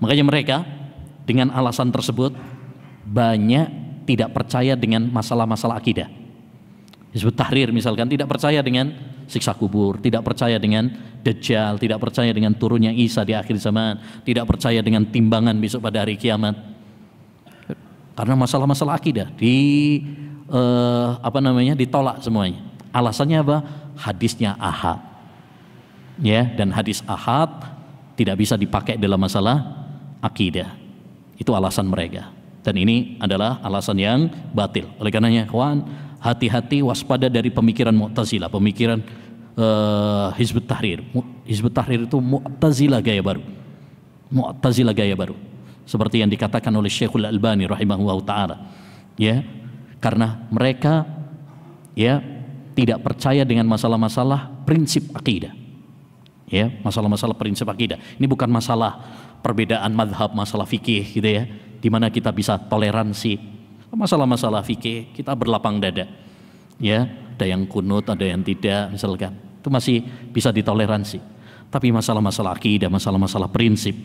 Makanya mereka dengan alasan tersebut banyak tidak percaya dengan masalah-masalah akidah. Hizbut Tahrir misalkan tidak percaya dengan siksa kubur, tidak percaya dengan Dajjal, tidak percaya dengan turunnya Isa di akhir zaman, tidak percaya dengan timbangan besok pada hari kiamat. Karena masalah-masalah akidah ditolak semuanya. Alasannya apa? Hadisnya ahad. Ya, dan hadis ahad tidak bisa dipakai dalam masalah akidah. Itu alasan mereka. Dan ini adalah alasan yang batil. Oleh karenanya, kawan, hati-hati, waspada dari pemikiran Mu'tazilah, pemikiran Hizbut Tahrir. Hizbut Tahrir itu Mu'tazilah gaya baru. Mu'tazilah gaya baru. Seperti yang dikatakan oleh Syekhul Albani rahimahullah ta'ala. Ya, karena mereka ya tidak percaya dengan masalah-masalah prinsip akidah. Ya, masalah-masalah prinsip akidah. Ini bukan masalah perbedaan madhab, masalah fikih gitu ya, di mana kita bisa toleransi. Masalah-masalah fikih kita berlapang dada. Ya, ada yang kunut, ada yang tidak misalkan. Itu masih bisa ditoleransi. Tapi masalah-masalah akidah, masalah-masalah prinsip,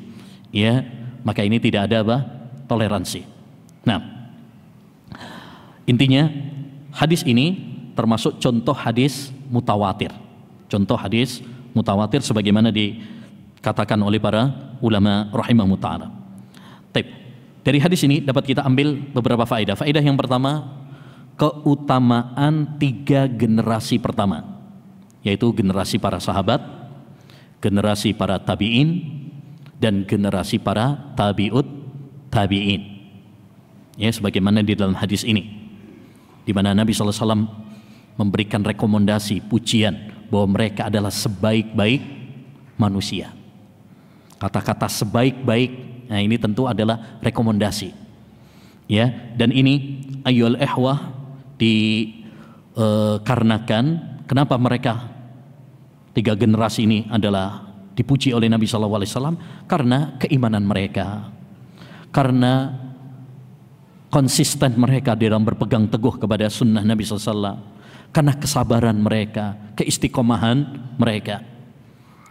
ya, maka ini tidak ada apa? Toleransi. Nah, intinya hadis ini termasuk contoh hadis mutawatir. Contoh hadis mutawatir sebagaimana dikatakan oleh para ulama rahimahumullah ta'ala. Dari hadis ini dapat kita ambil beberapa faedah. Faedah yang pertama, keutamaan 3 generasi pertama, yaitu generasi para sahabat, generasi para tabi'in, dan generasi para tabi'ut tabi'in. Ya, sebagaimana di dalam hadis ini, di mana Nabi SAW memberikan rekomendasi, pujian bahwa mereka adalah sebaik-baik manusia. Kata-kata sebaik-baik, nah ini tentu adalah rekomendasi. Ya, dan ini ayyul ihwah dikarenakan kenapa mereka 3 generasi ini adalah dipuji oleh Nabi SAW, karena keimanan mereka, karena konsisten mereka dalam berpegang teguh kepada sunnah Nabi SAW, karena kesabaran mereka, keistiqomahan mereka,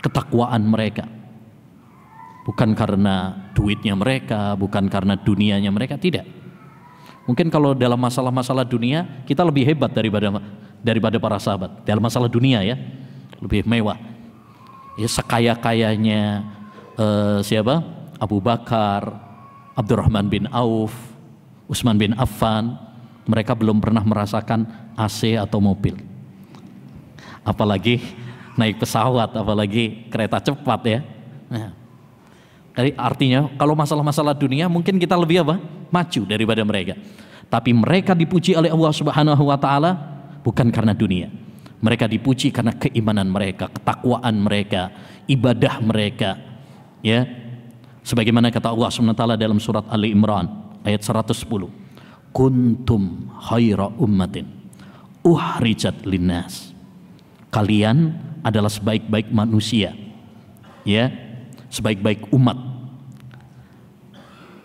ketakwaan mereka. Bukan karena duitnya mereka, bukan karena dunianya mereka, tidak. Mungkin kalau dalam masalah-masalah dunia kita lebih hebat daripada para sahabat. Dalam masalah dunia ya, lebih mewah. Ya, sekaya-kayanya siapa? Abu Bakar, Abdurrahman bin Auf, Utsman bin Affan, mereka belum pernah merasakan AC atau mobil. Apalagi naik pesawat, apalagi kereta cepat ya. Nah, jadi artinya kalau masalah-masalah dunia mungkin kita lebih apa? Maju daripada mereka. Tapi mereka dipuji oleh Allah Subhanahu wa taala bukan karena dunia. Mereka dipuji karena keimanan mereka, ketakwaan mereka, ibadah mereka. Ya. Sebagaimana kata Allah Subhanahu wa taala dalam surat Ali Imran ayat 110. Kuntum khaira ummatin uhrijat linnas. Kalian adalah sebaik-baik manusia. Ya, sebaik-baik umat.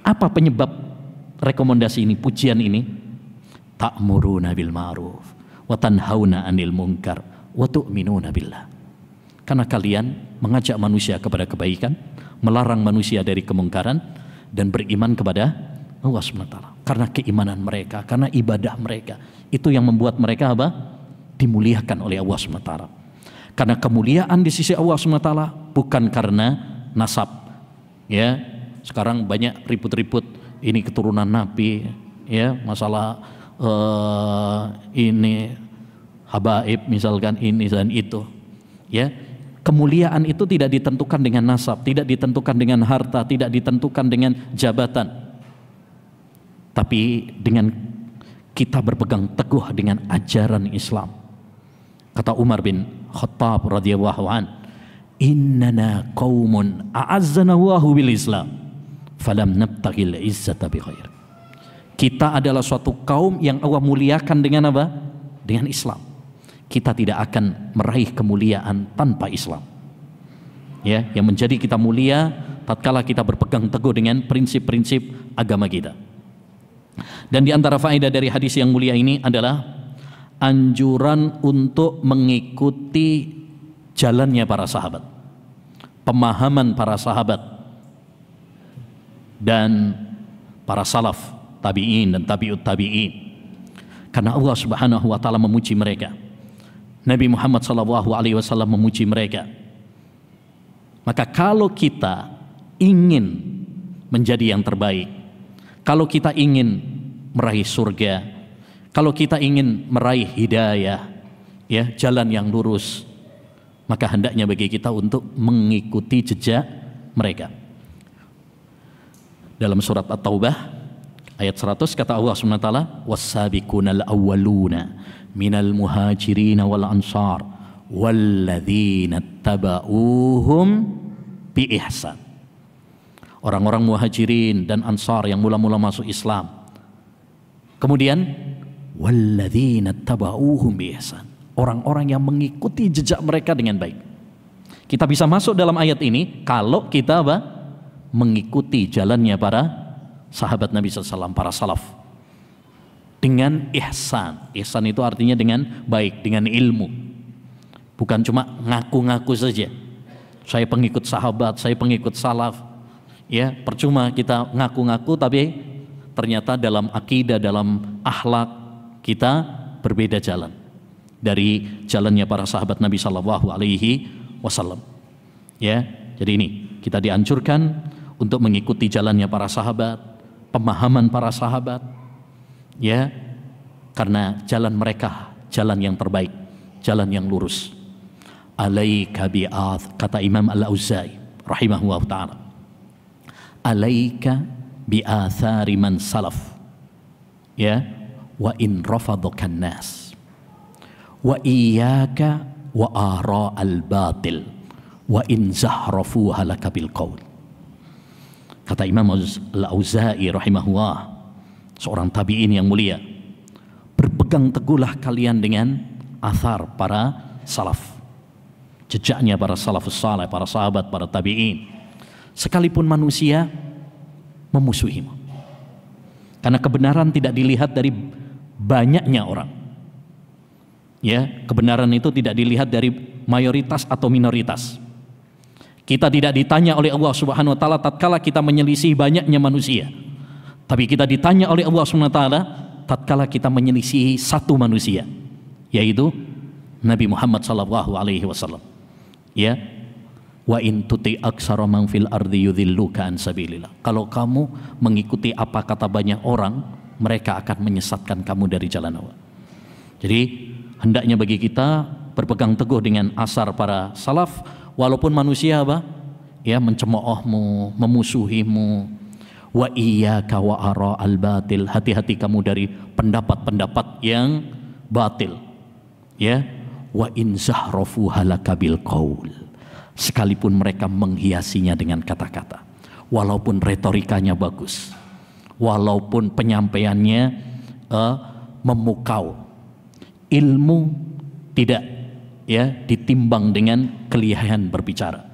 Apa penyebab rekomendasi ini, pujian ini? Ta'muruna bil ma'ruf wa tanhauna 'anil munkar wa tu'minuna billah. Karena kalian mengajak manusia kepada kebaikan, melarang manusia dari kemungkaran, dan beriman kepada Allah SWT. Karena keimanan mereka, karena ibadah mereka, itu yang membuat mereka apa? Dimuliakan oleh Allah SWT. Karena kemuliaan di sisi Allah SWT bukan karena nasab. Ya, sekarang banyak ribut-ribut ini keturunan Nabi, ya, masalah ini habaib misalkan ini dan itu. Ya, kemuliaan itu tidak ditentukan dengan nasab, tidak ditentukan dengan harta, tidak ditentukan dengan jabatan. Tapi dengan kita berpegang teguh dengan ajaran Islam. Kata Umar bin Khattab radhiyallahu an, "Innana qaumun a'azzana Allahu bil Islam, falam nabtaghil izzata bi ghair." Kita adalah suatu kaum yang Allah muliakan dengan apa? Dengan Islam. Kita tidak akan meraih kemuliaan tanpa Islam. Ya, yang menjadi kita mulia tatkala kita berpegang teguh dengan prinsip-prinsip agama kita. Dan di antara faedah dari hadis yang mulia ini adalah anjuran untuk mengikuti jalannya para sahabat, pemahaman para sahabat dan para salaf, tabi'in dan tabi'ut tabi'in. Karena Allah Subhanahu wa taala memuji mereka. Nabi Muhammad SAW memuji mereka. Maka kalau kita ingin menjadi yang terbaik, kalau kita ingin meraih surga, kalau kita ingin meraih hidayah, ya, jalan yang lurus, maka hendaknya bagi kita untuk mengikuti jejak mereka. Dalam surat At-Taubah ayat 100 kata Allah SWT, "Was-sabiqunal awwaluna minal muhajirin wal ansar walladzina tabauhum bi ihsan." Orang-orang muhajirin dan ansar yang mula-mula masuk Islam. Kemudian walladzina tabauhum bi ihsan, orang-orang yang mengikuti jejak mereka dengan baik. Kita bisa masuk dalam ayat ini kalau kita apa? Mengikuti jalannya para sahabat Nabi SAW, para salaf, dengan ihsan. Ihsan itu artinya dengan baik, dengan ilmu. Bukan cuma ngaku-ngaku saja. Saya pengikut sahabat, saya pengikut salaf. Ya, percuma kita ngaku-ngaku tapi ternyata dalam akidah, dalam akhlak kita berbeda jalan dari jalannya para sahabat Nabi SAW. Ya, jadi ini kita dianjurkan untuk mengikuti jalannya para sahabat, pemahaman para sahabat, ya, karena jalan mereka jalan yang terbaik, jalan yang lurus. Alaika bi'ath, kata Imam Al-Auza'i rahimahullah ta'ala, alaika bi'athari man salaf, ya, wa in rafadhakan nas, wa iyyaka wa ara'al batil, wa in zahrafuha laka bil qaul. Kata Imam Al-Auza'i rahimahullah, seorang tabi'in yang mulia, berpegang teguhlah kalian dengan athar para salaf, jejaknya para salafus saleh, para sahabat, para tabi'in, sekalipun manusia memusuhimu. Karena kebenaran tidak dilihat dari banyaknya orang. Ya, kebenaran itu tidak dilihat dari mayoritas atau minoritas. Kita tidak ditanya oleh Allah Subhanahu wa taala tatkala kita menyelisih banyaknya manusia. Tapi kita ditanya oleh Allah Subhanahu wa taala tatkala kita menyelisih satu manusia, yaitu Nabi Muhammad sallallahu alaihi wasallam. Ya. Wa in tuti aksara man fil ardi yudhilluka an sabilillah. Kalau kamu mengikuti apa kata banyak orang, mereka akan menyesatkan kamu dari jalan Allah. Jadi hendaknya bagi kita berpegang teguh dengan asar para salaf, walaupun manusia apa? Ya, mencemoohmu, memusuhimu. Wa iyyaka wa ara'al batil, hati-hati kamu dari pendapat-pendapat yang batil. Ya, wa in zahrafu halaka bil qaul, sekalipun mereka menghiasinya dengan kata-kata, walaupun retorikanya bagus, walaupun penyampaiannya memukau, ilmu tidak ditimbang dengan kelihayan berbicara.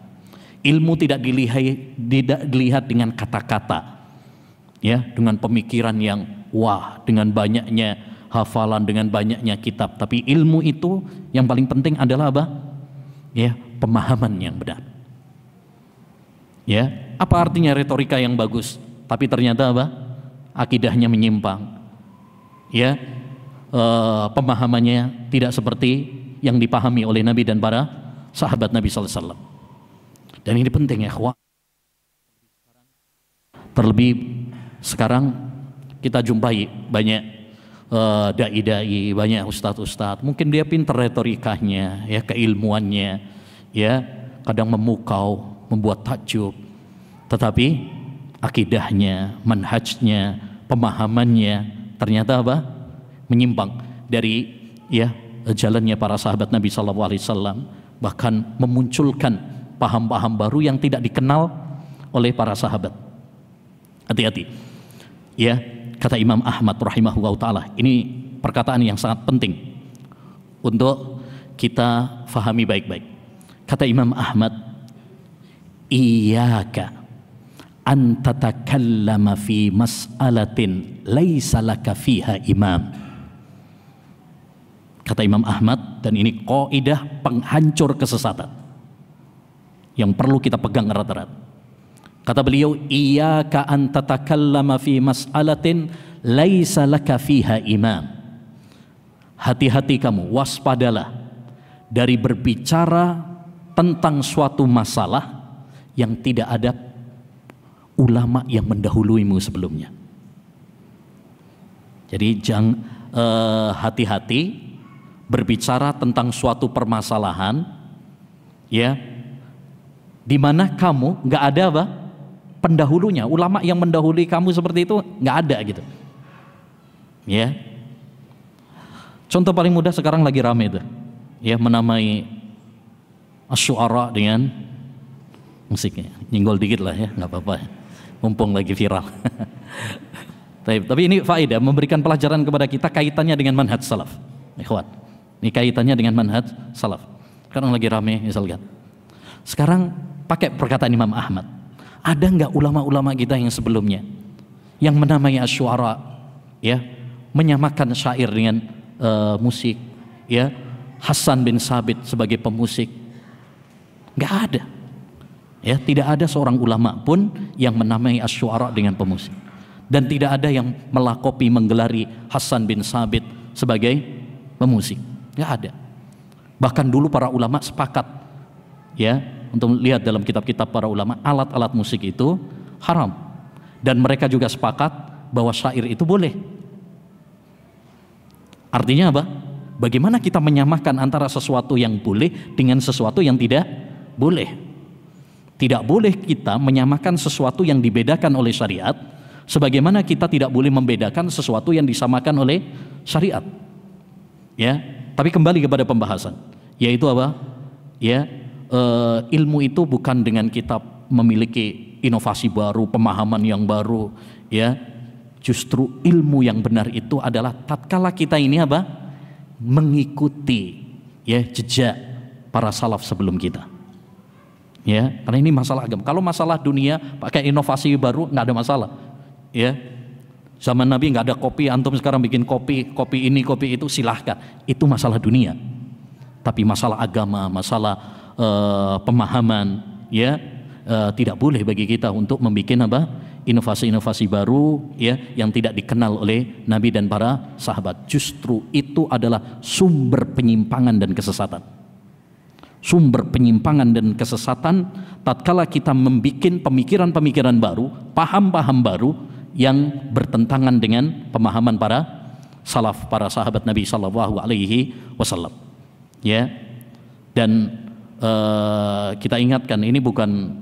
Ilmu tidak dilihat dengan kata-kata, ya, dengan pemikiran yang wah, dengan banyaknya hafalan, dengan banyaknya kitab. Tapi ilmu itu yang paling penting adalah apa? Ya, pemahaman yang benar. Ya, apa artinya retorika yang bagus tapi ternyata apa? Akidahnya menyimpang. Ya, pemahamannya tidak seperti yang dipahami oleh Nabi dan para sahabat Nabi sallallahu alaihi wasallam. Dan ini penting ya, ikhwah. Terlebih sekarang kita jumpai banyak dai-dai, banyak ustadz-ustadz. Mungkin dia pintar retorikanya, ya, keilmuannya, ya, kadang memukau, membuat takjub. Tetapi akidahnya, manhajnya, pemahamannya ternyata apa? Menyimpang dari, ya, jalannya para sahabat Nabi sallallahu alaihi wasallam, bahkan memunculkan paham-paham baru yang tidak dikenal oleh para sahabat. Hati-hati. Ya, kata Imam Ahmad rahimahullah taala, ini perkataan yang sangat penting untuk kita fahami baik-baik. Kata Imam Ahmad, iyyaka an tatakallama fi mas'alatin laisa laka fiha imam. Kata Imam Ahmad, dan ini kaidah penghancur kesesatan yang perlu kita pegang erat-erat. Kata beliau, iyyaka an tatakallama fi mas'alatin laisa laka fiha imam. Hati-hati kamu, waspadalah dari berbicara tentang suatu masalah yang tidak ada ulama yang mendahuluimu sebelumnya. Jadi jangan hati-hati berbicara tentang suatu permasalahan, ya, di mana kamu nggak ada apa pendahulunya, ulama yang mendahului kamu seperti itu nggak ada gitu, ya. Contoh paling mudah sekarang lagi rame itu, ya, menamai asy-syu'ara dengan musiknya. Nyenggol dikit lah ya, nggak apa-apa, mumpung lagi viral. Tapi ini faedah, memberikan pelajaran kepada kita kaitannya dengan manhaj salaf. Ikhwan, ini kaitannya dengan manhaj salaf. Sekarang lagi rame misalkan. Sekarang pakai perkataan Imam Ahmad. Ada nggak ulama-ulama kita yang sebelumnya yang menamai asy-syu'ara, ya, menyamakan syair dengan musik, ya, Hasan bin Sabit sebagai pemusik? Nggak ada, ya, tidak ada seorang ulama pun yang menamai asy-syu'ara dengan pemusik, dan tidak ada yang melakopi menggelari Hasan bin Sabit sebagai pemusik, nggak ada. Bahkan dulu para ulama sepakat, ya, untuk lihat dalam kitab-kitab para ulama, alat-alat musik itu haram, dan mereka juga sepakat bahwa syair itu boleh. Artinya apa? Bagaimana kita menyamakan antara sesuatu yang boleh dengan sesuatu yang tidak boleh? Tidak boleh kita menyamakan sesuatu yang dibedakan oleh syariat, sebagaimana kita tidak boleh membedakan sesuatu yang disamakan oleh syariat. Ya, tapi kembali kepada pembahasan, yaitu apa? Ya, ilmu itu bukan dengan kita memiliki inovasi baru, pemahaman yang baru, ya. Justru ilmu yang benar itu adalah tatkala kita ini apa? Mengikuti, ya, jejak para salaf sebelum kita. Ya, karena ini masalah agama. Kalau masalah dunia pakai inovasi baru nggak ada masalah. Ya, zaman Nabi nggak ada kopi, antum sekarang bikin kopi ini, kopi itu, silahkan. Itu masalah dunia. Tapi masalah agama, masalah pemahaman, ya, tidak boleh bagi kita untuk membuat apa? Inovasi-inovasi baru, ya, yang tidak dikenal oleh Nabi dan para sahabat. Justru itu adalah sumber penyimpangan dan kesesatan. Sumber penyimpangan dan kesesatan tatkala kita membuat pemikiran-pemikiran baru, paham-paham baru yang bertentangan dengan pemahaman para salaf, para sahabat Nabi sallallahu alaihi wasallam. Ya. Dan kita ingatkan, ini bukan,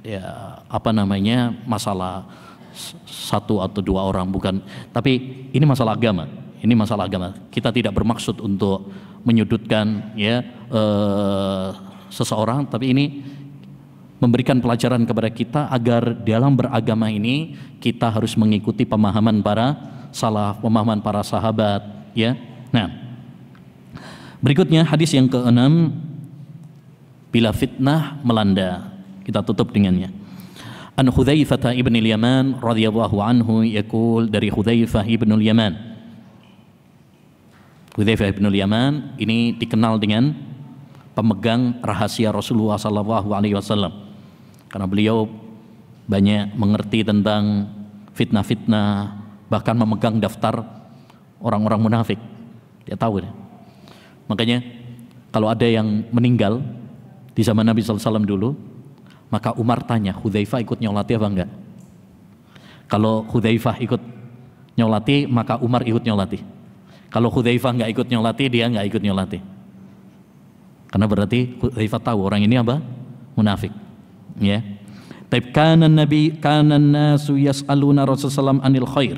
ya, apa namanya, masalah satu atau dua orang, bukan, tapi ini masalah agama. Ini masalah agama. Kita tidak bermaksud untuk menyudutkan, ya, seseorang, tapi ini memberikan pelajaran kepada kita agar dalam beragama ini kita harus mengikuti pemahaman para salaf, pemahaman para sahabat, ya. Nah, berikutnya hadis yang ke-6, bila fitnah melanda, kita tutup dengannya. An Hudzaifah ibn al-Yaman radhiyallahu anhu yaqul, dari Hudzaifah ibn al-Yaman. Hudzaifah ibn al-Yaman ini dikenal dengan pemegang rahasia Rasulullah sallallahu alaihi wasallam, karena beliau banyak mengerti tentang fitnah-fitnah, bahkan memegang daftar orang-orang munafik. Dia tahu deh. Makanya kalau ada yang meninggal, di zaman Nabi SAW dulu, maka Umar tanya, Hudzaifah ikut nyolati apa enggak? Kalau Hudzaifah ikut nyolati, maka Umar ikut nyolati. Kalau Hudzaifah enggak ikut nyolati, dia enggak ikut nyolati. Karena berarti Hudzaifah tahu orang ini apa? Munafik. Ya. Tapi kana nasu yas'aluna Rasulullah SAW anil khair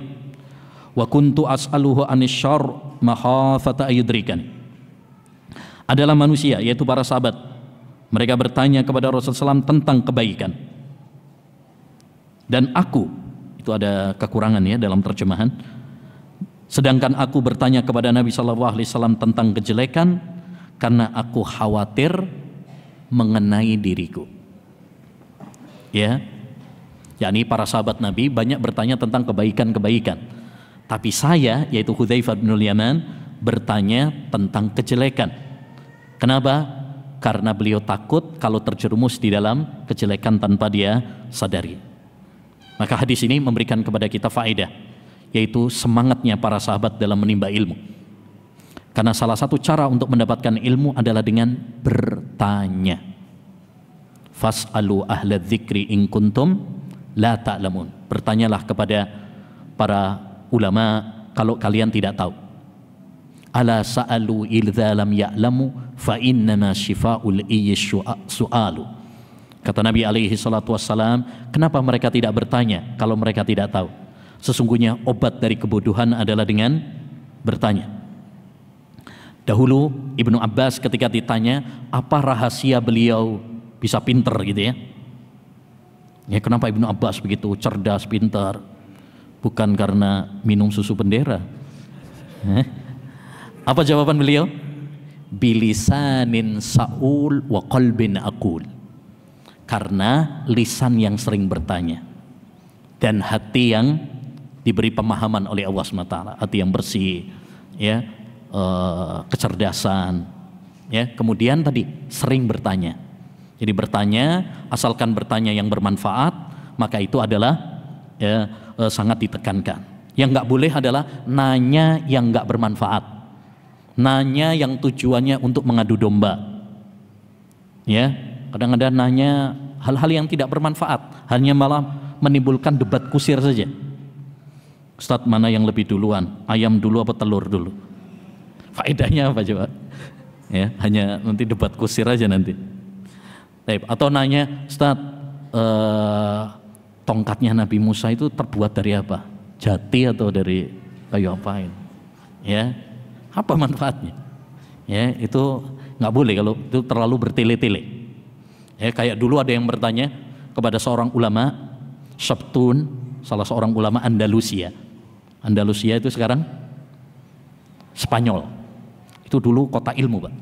wa kuntu as'aluhu anis syarr makhafata ayudrikan. Adalah manusia, yaitu para sahabat. Mereka bertanya kepada Rasulullah SAW tentang kebaikan. Dan aku, itu ada kekurangan ya dalam terjemahan. Sedangkan aku bertanya kepada Nabi SAW tentang kejelekan karena aku khawatir mengenai diriku. Ya, yakni para sahabat Nabi banyak bertanya tentang kebaikan-kebaikan. Tapi saya, yaitu Hudzaifah bin Yaman, bertanya tentang kejelekan. Kenapa? Karena beliau takut kalau terjerumus di dalam kejelekan tanpa dia sadari. Maka hadis ini memberikan kepada kita faedah, yaitu semangatnya para sahabat dalam menimba ilmu. Karena salah satu cara untuk mendapatkan ilmu adalah dengan bertanya. Fas'alu ahla dzikri in kuntum la ta'lamun. Bertanyalah kepada para ulama kalau kalian tidak tahu. Ala sa'alu idza lam ya'lamu fa innama shifa'ul iyyi su'alu. Kata Nabi alaihi salatu wassalam, kenapa mereka tidak bertanya kalau mereka tidak tahu? Sesungguhnya obat dari kebodohan adalah dengan bertanya. Dahulu Ibnu Abbas ketika ditanya apa rahasia beliau bisa pinter gitu ya. Ya, kenapa Ibnu Abbas begitu cerdas, pintar? Bukan karena minum susu bendera. Apa jawaban beliau? Bilisanin sa'ul wa qalbin aqul. Karena lisan yang sering bertanya dan hati yang diberi pemahaman oleh Allah SWT, hati yang bersih, ya, kecerdasan, ya. Kemudian tadi sering bertanya. Jadi bertanya, asalkan bertanya yang bermanfaat, maka itu adalah ya, sangat ditekankan. Yang nggak boleh adalah nanya yang nggak bermanfaat, nanya yang tujuannya untuk mengadu domba. Ya, kadang-kadang nanya hal-hal yang tidak bermanfaat, hanya malah menimbulkan debat kusir saja. Ustadz, mana yang lebih duluan, ayam dulu apa telur dulu? Faedahnya apa coba? Ya, hanya nanti debat kusir aja nanti. Atau nanya, Ustaz, tongkatnya Nabi Musa itu terbuat dari apa? Jati atau dari kayu apain? Ya, apa manfaatnya? Ya, itu nggak boleh kalau itu terlalu bertele-tele. Ya, kayak dulu ada yang bertanya kepada seorang ulama, Sabtun, salah seorang ulama Andalusia. Andalusia itu sekarang Spanyol. Itu dulu kota ilmu, Pak.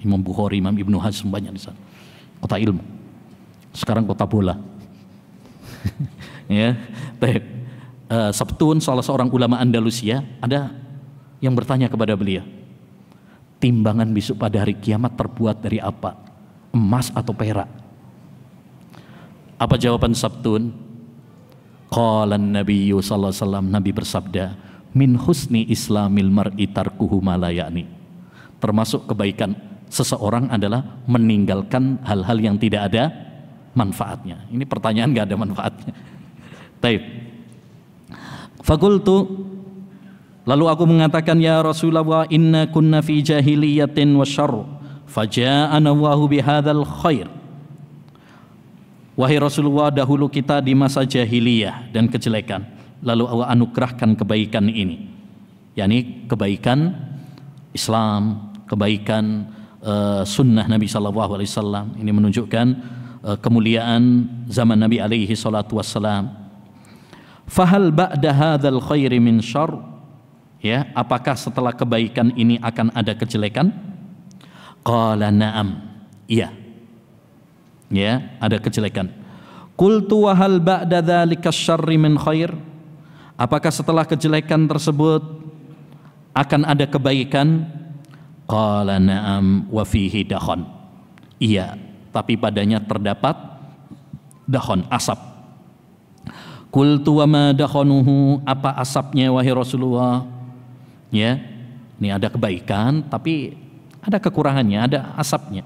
Imam Bukhari, Imam Ibnu Hazm banyak di sana. Kota ilmu. Sekarang kota bola. Ya, Sabtun, salah seorang ulama Andalusia, ada yang bertanya kepada beliau, timbangan besok pada hari kiamat terbuat dari apa? Emas atau perak? Apa jawaban Sabtun? Qala an-nabiyyu sallallahu alaihi wasallam, Nabi bersabda, min husni islamil mar'i tarkuhu ma la ya'ni. Termasuk kebaikan seseorang adalah meninggalkan hal-hal yang tidak ada manfaatnya. Ini pertanyaan nggak ada manfaatnya. Taib. Fakultu, lalu aku mengatakan, ya Rasulullah, inna kunna fi jahiliyatin wa syarr, faja'ana Allahu bihadzal khair. Wahai Rasulullah, dahulu kita di masa jahiliyah dan kejelekan, lalu Allah anugerahkan kebaikan ini, yakni kebaikan Islam, kebaikan sunnah Nabi Sallallahu Alaihi Wasallam. Ini menunjukkan kemuliaan zaman Nabi Alaihi Salatu Wassalam. Fahal ba'da hadzal khairi min syarr? Ya, apakah setelah kebaikan ini akan ada kejelekan? Qala na'am. Iya. Ya, ada kejelekan. Qultu wa hal ba'da dzalika syarri min khair? Apakah setelah kejelekan tersebut akan ada kebaikan? Qala na'am wa fihi dakhon. Iya, tapi padanya terdapat dakhon, asap. Qultu wa ma dakhonuhu? Apa asapnya wahai Rasulullah? Ya, ini ada kebaikan tapi ada kekurangannya, ada asapnya.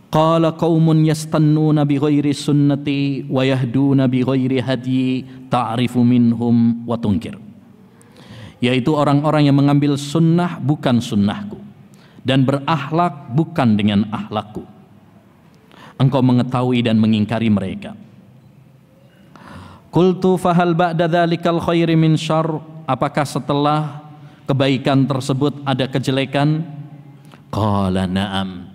Qala qaumun yastannuna bi ghairi sunnati wa yahduna bi ghairi hadyi ta'rifu minhum wa tunkir. Yaitu orang-orang yang mengambil sunnah bukan sunnahku dan berakhlak bukan dengan akhlakku. Engkau mengetahui dan mengingkari mereka. Qultu fahal ba'da dzalikal khairi min syarr? Apakah setelah kebaikan tersebut ada kejelekan? Qala na'am.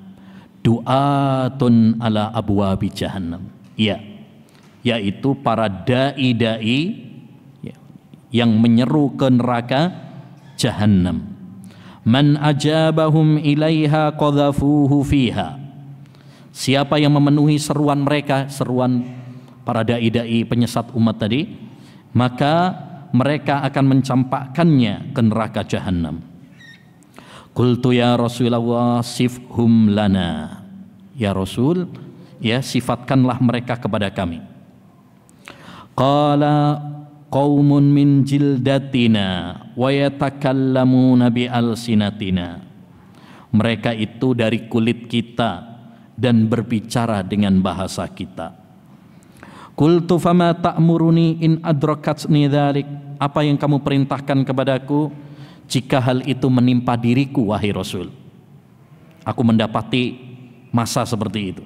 Du'atun ala abwabi jahannam. Ya, yaitu para dai-dai yang menyeru ke neraka jahannam. Man ajabahum ilaiha qadhafuhu fiha. Siapa yang memenuhi seruan mereka, seruan para dai-dai penyesat umat tadi, maka mereka akan mencampakkannya ke neraka jahannam. Qultu ya Rasulullah sifhum lana. Ya Rasul, ya sifatkanlah mereka kepada kami. Qala qaumun min jildatina wa yatakallamuna bi alsinatina. Mereka itu dari kulit kita dan berbicara dengan bahasa kita. Qultu fama ta'muruni in adrakatni dzalik? Apa yang kamu perintahkan kepadaku jika hal itu menimpa diriku, wahai Rasul? Aku mendapati masa seperti itu.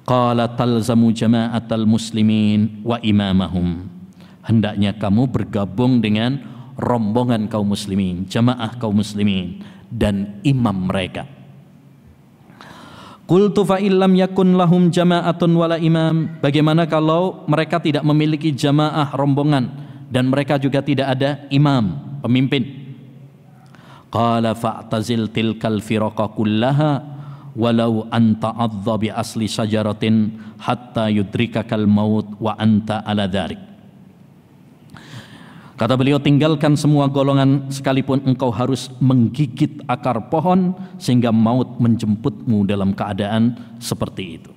Qala talzamu jama'atal muslimin wa imamahum. Hendaknya kamu bergabung dengan rombongan kaum muslimin, jamaah kaum muslimin dan imam mereka. Qultu fa illam yakun lahum jama'atun wala imam. Bagaimana kalau mereka tidak memiliki jamaah rombongan dan mereka juga tidak ada imam, pemimpin? Qala fa'tazil tilkal firaqa kullaha walau anta adza bi asli syajaratin hatta yudrikakal maut wa anta ala dzalik. Kata beliau, tinggalkan semua golongan sekalipun engkau harus menggigit akar pohon sehingga maut menjemputmu dalam keadaan seperti itu.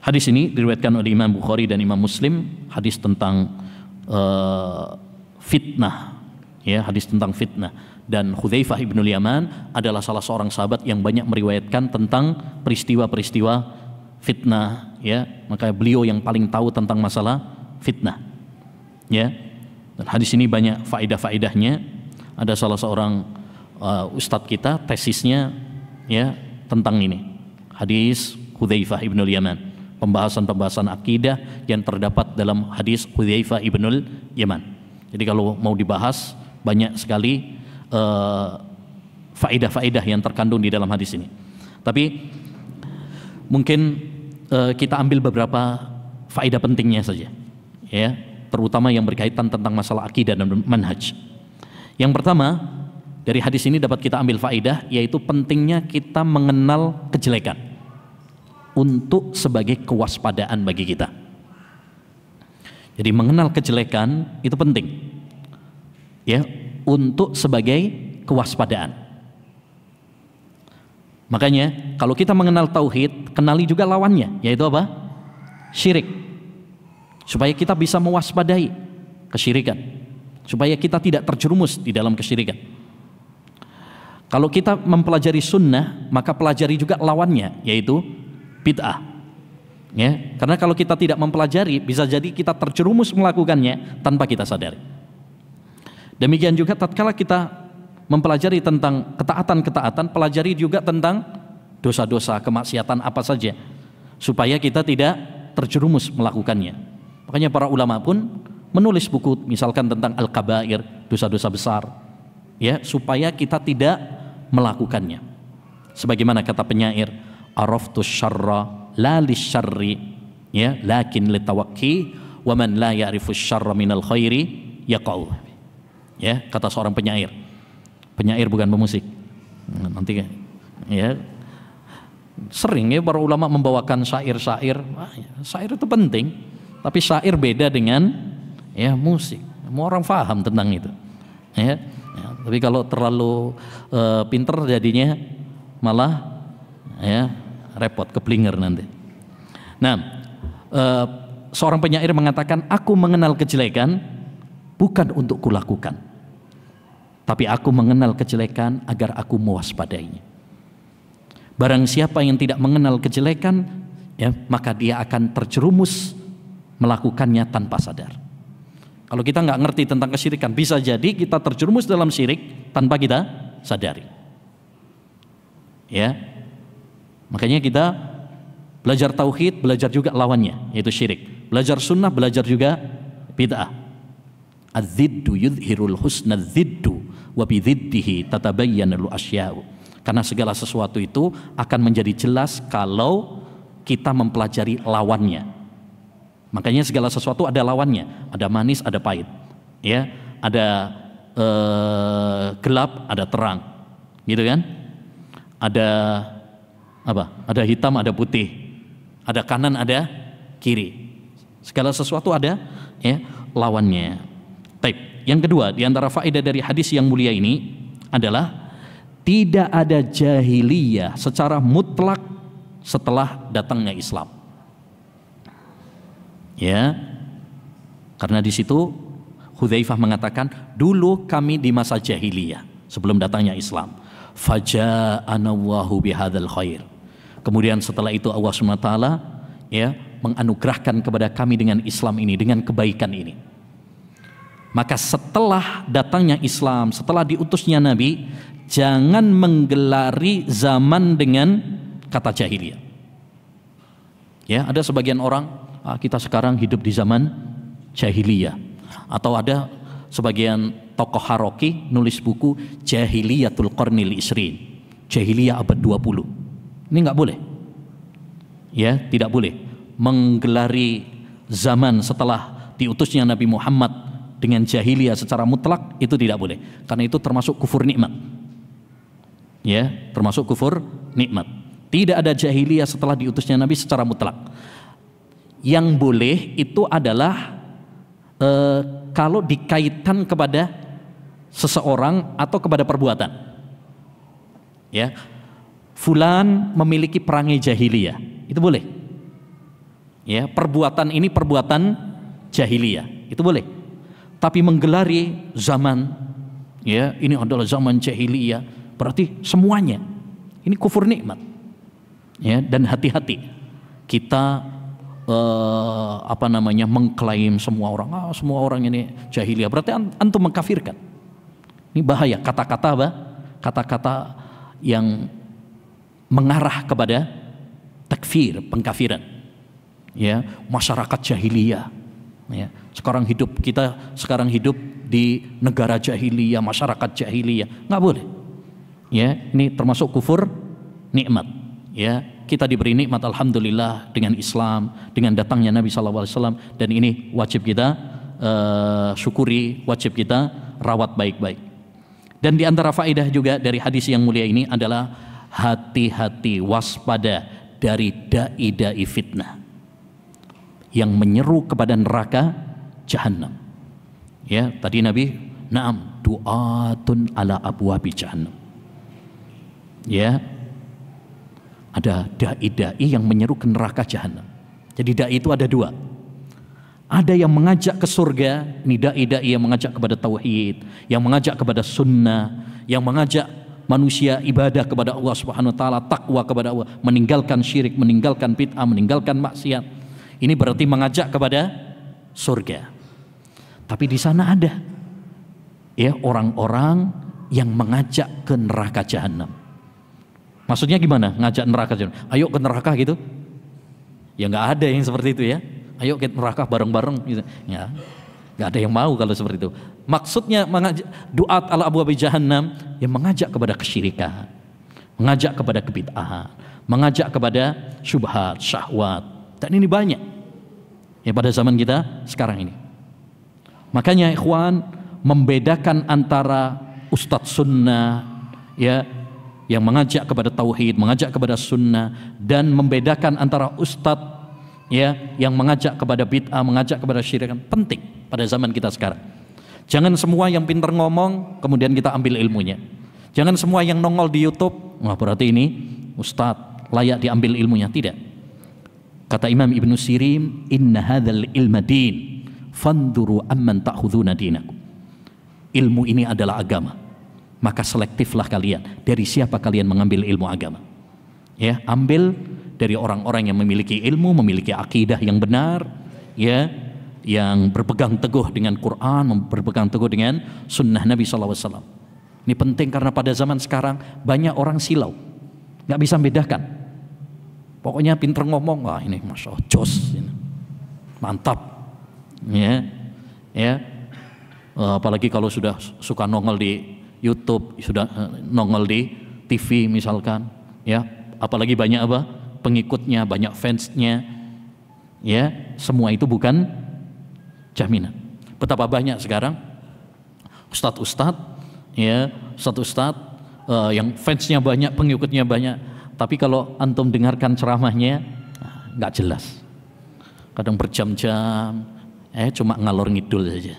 Hadis ini diriwayatkan oleh Imam Bukhari dan Imam Muslim. Hadis tentang fitnah, ya, hadis tentang fitnah. Dan Hudzaifah ibnul Yaman adalah salah seorang sahabat yang banyak meriwayatkan tentang peristiwa-peristiwa fitnah, ya. Maka beliau yang paling tahu tentang masalah fitnah, ya. Dan hadis ini banyak faedah-faedahnya. Ada salah seorang ustadz kita tesisnya, ya, tentang ini. Hadis Hudzaifah ibnul Yaman, pembahasan-pembahasan akidah yang terdapat dalam hadis Hudzaifah ibnul Yaman. Jadi kalau mau dibahas banyak sekali faedah-faedah yang terkandung di dalam hadis ini. Tapi mungkin kita ambil beberapa faedah pentingnya saja, ya, terutama yang berkaitan tentang masalah akidah dan manhaj. Yang pertama, dari hadis ini dapat kita ambil faedah, yaitu pentingnya kita mengenal kejelekan untuk sebagai kewaspadaan bagi kita. Jadi mengenal kejelekan itu penting, ya, untuk sebagai kewaspadaan. Makanya kalau kita mengenal tauhid, kenali juga lawannya, yaitu apa? Syirik. Supaya kita bisa mewaspadai kesyirikan, supaya kita tidak terjerumus di dalam kesyirikan. Kalau kita mempelajari sunnah, maka pelajari juga lawannya, yaitu bid'ah, ya. Karena kalau kita tidak mempelajari, bisa jadi kita terjerumus melakukannya tanpa kita sadari. Demikian juga tatkala kita mempelajari tentang ketaatan-ketaatan, pelajari juga tentang dosa-dosa, kemaksiatan apa saja, supaya kita tidak terjerumus melakukannya. Makanya para ulama pun menulis buku misalkan tentang al-kabair, dosa-dosa besar, ya, supaya kita tidak melakukannya. Sebagaimana kata penyair, araftus syarra la lisyarri, ya, lakin litawakki wa man la ya'rifus syarra minal khairi yaqau. Ya, kata seorang penyair. Penyair bukan pemusik. Nanti, ya, sering, ya, para ulama membawakan syair-syair. Syair itu penting. Tapi syair beda dengan, ya, musik. Semua orang paham tentang itu, ya. Tapi kalau terlalu pinter jadinya malah, ya, repot, keblinger nanti. Nah, seorang penyair mengatakan, aku mengenal kejelekan bukan untuk kulakukan, tapi aku mengenal kejelekan agar aku mewaspadainya. Barang siapa yang tidak mengenal kejelekan, ya, maka dia akan terjerumus melakukannya tanpa sadar. Kalau kita nggak ngerti tentang kesyirikan, bisa jadi kita terjerumus dalam syirik tanpa kita sadari. Ya, makanya kita belajar tauhid, belajar juga lawannya, yaitu syirik. Belajar sunnah, belajar juga bid'ah. Az-ziddu yudhirul husna az-ziddu wa bidhiddihi tatabayyanul asya'u. Karena segala sesuatu itu akan menjadi jelas kalau kita mempelajari lawannya. Makanya segala sesuatu ada lawannya, ada manis, ada pahit, ya, ada gelap, ada terang, gitu kan? Ada apa? Ada hitam, ada putih, ada kanan, ada kiri. Segala sesuatu ada, ya, lawannya. Baik. Yang kedua, di antara faedah dari hadis yang mulia ini adalah tidak ada jahiliyah secara mutlak setelah datangnya Islam. Ya, karena di situ Hudzaifah mengatakan, dulu kami di masa jahiliyah sebelum datangnya Islam. Faja'ana Allahu bihadzal khair. Kemudian setelah itu Allah SWT, ya, menganugerahkan kepada kami dengan Islam ini, dengan kebaikan ini. Maka setelah datangnya Islam, setelah diutusnya Nabi, jangan menggelari zaman dengan kata jahiliyah. Ya, ada sebagian orang, kita sekarang hidup di zaman jahiliyah. Atau ada sebagian tokoh haroki nulis buku Jahiliyatul Qarnil Isrin, jahiliyah abad 20. Ini nggak boleh. Ya, tidak boleh menggelari zaman setelah diutusnya Nabi Muhammad dengan jahiliyah secara mutlak, itu tidak boleh. Karena itu termasuk kufur nikmat. Ya, termasuk kufur nikmat. Tidak ada jahiliyah setelah diutusnya Nabi secara mutlak. Yang boleh itu adalah kalau dikaitkan kepada seseorang atau kepada perbuatan. Ya, fulan memiliki perangai jahiliyah, itu boleh. Ya, perbuatan ini perbuatan jahiliyah, itu boleh. Tapi menggelari zaman, ya, ini adalah zaman jahiliyah, berarti semuanya ini kufur nikmat. Ya, dan hati-hati kita mengklaim semua orang ini jahiliyah, berarti antum mengkafirkan. Ini bahaya, kata-kata apa? Kata-kata yang mengarah kepada takfir, pengkafiran. Ya, masyarakat jahiliyah. Ya, kita sekarang hidup di negara jahiliyah, masyarakat jahiliyah, nggak boleh. Ya, ini termasuk kufur nikmat. Ya, kita diberi nikmat alhamdulillah dengan Islam, dengan datangnya Nabi SAW, dan ini wajib kita syukuri, wajib kita rawat baik-baik. Dan di antara faedah juga dari hadis yang mulia ini adalah hati-hati, waspada dari dai-dai fitnah yang menyeru kepada neraka jahannam. Ya, tadi Nabi, na'am, du'atun ala abwabi jahannam. Ya, ada dai-dai yang menyeru ke neraka jahannam. Jadi dai itu ada dua. Ada yang mengajak ke surga, ini dai-dai yang mengajak kepada tauhid, yang mengajak kepada sunnah, yang mengajak manusia ibadah kepada Allah Subhanahu wa taala, takwa kepada Allah, meninggalkan syirik, meninggalkan bid'ah, meninggalkan maksiat. Ini berarti mengajak kepada surga. Tapi di sana ada, ya, orang-orang yang mengajak ke neraka jahannam. Maksudnya gimana? Ngajak neraka jahannam? Ayo ke neraka gitu? Ya nggak ada yang seperti itu, ya. Ayo ke neraka bareng-bareng gitu. Ya, nggak ada yang mau kalau seperti itu. Maksudnya mengajak duat ala abwabi jahannam, yang mengajak kepada kesyirikan, mengajak kepada kebid'ahan, mengajak kepada syubhat, syahwat. Dan ini banyak, ya, pada zaman kita sekarang ini. Makanya ikhwan, membedakan antara ustadz sunnah, ya, yang mengajak kepada tauhid, mengajak kepada sunnah, dan membedakan antara ustadz, ya, yang mengajak kepada bid'ah, mengajak kepada syirik, penting pada zaman kita sekarang. Jangan semua yang pintar ngomong kemudian kita ambil ilmunya. Jangan semua yang nongol di YouTube, wah berarti ini ustadz, layak diambil ilmunya. Tidak. Kata Imam Ibnu Sirin, inna hadzal ilma din, fanduru amman ta'khuduna dinakum. Ilmu ini adalah agama, maka selektiflah kalian dari siapa kalian mengambil ilmu agama. Ya, ambil dari orang-orang yang memiliki ilmu, memiliki akidah yang benar, ya, yang berpegang teguh dengan Quran, berpegang teguh dengan sunnah Nabi SAW. Ini penting karena pada zaman sekarang banyak orang silau, nggak bisa membedakan. Pokoknya pinter ngomong, wah ini masya Allah, jos, mantap, ya, ya. Apalagi kalau sudah suka nongol di YouTube, sudah nongol di TV misalkan, ya. Apalagi banyak apa? Pengikutnya, banyak fansnya, ya, semua itu bukan jaminan. Betapa banyak sekarang ustadz-ustadz, ya, ustadz-ustadz yang fansnya banyak, pengikutnya banyak, tapi kalau antum dengarkan ceramahnya nggak jelas, kadang berjam-jam, cuma ngalor ngidul saja,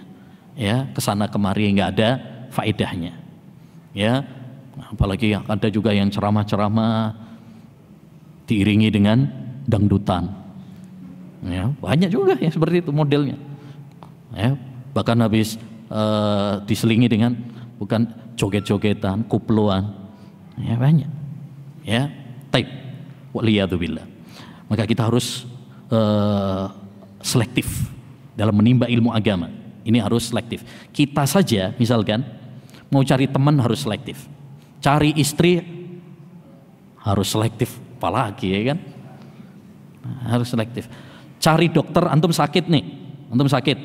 ya, kesana kemari nggak ada faedahnya, ya. Apalagi ada juga yang ceramah-ceramah diiringi dengan dangdutan, ya, banyak juga ya seperti itu modelnya, ya, bahkan habis diselingi dengan bukan joget-jogetan, kupluan, ya, banyak, ya, taib, waliyadzubillah. Maka kita harus selektif dalam menimba ilmu agama. Ini harus selektif. Kita saja misalkan mau cari teman harus selektif, cari istri harus selektif. Apalagi ya kan, harus selektif. Cari dokter, antum sakit nih, antum sakit,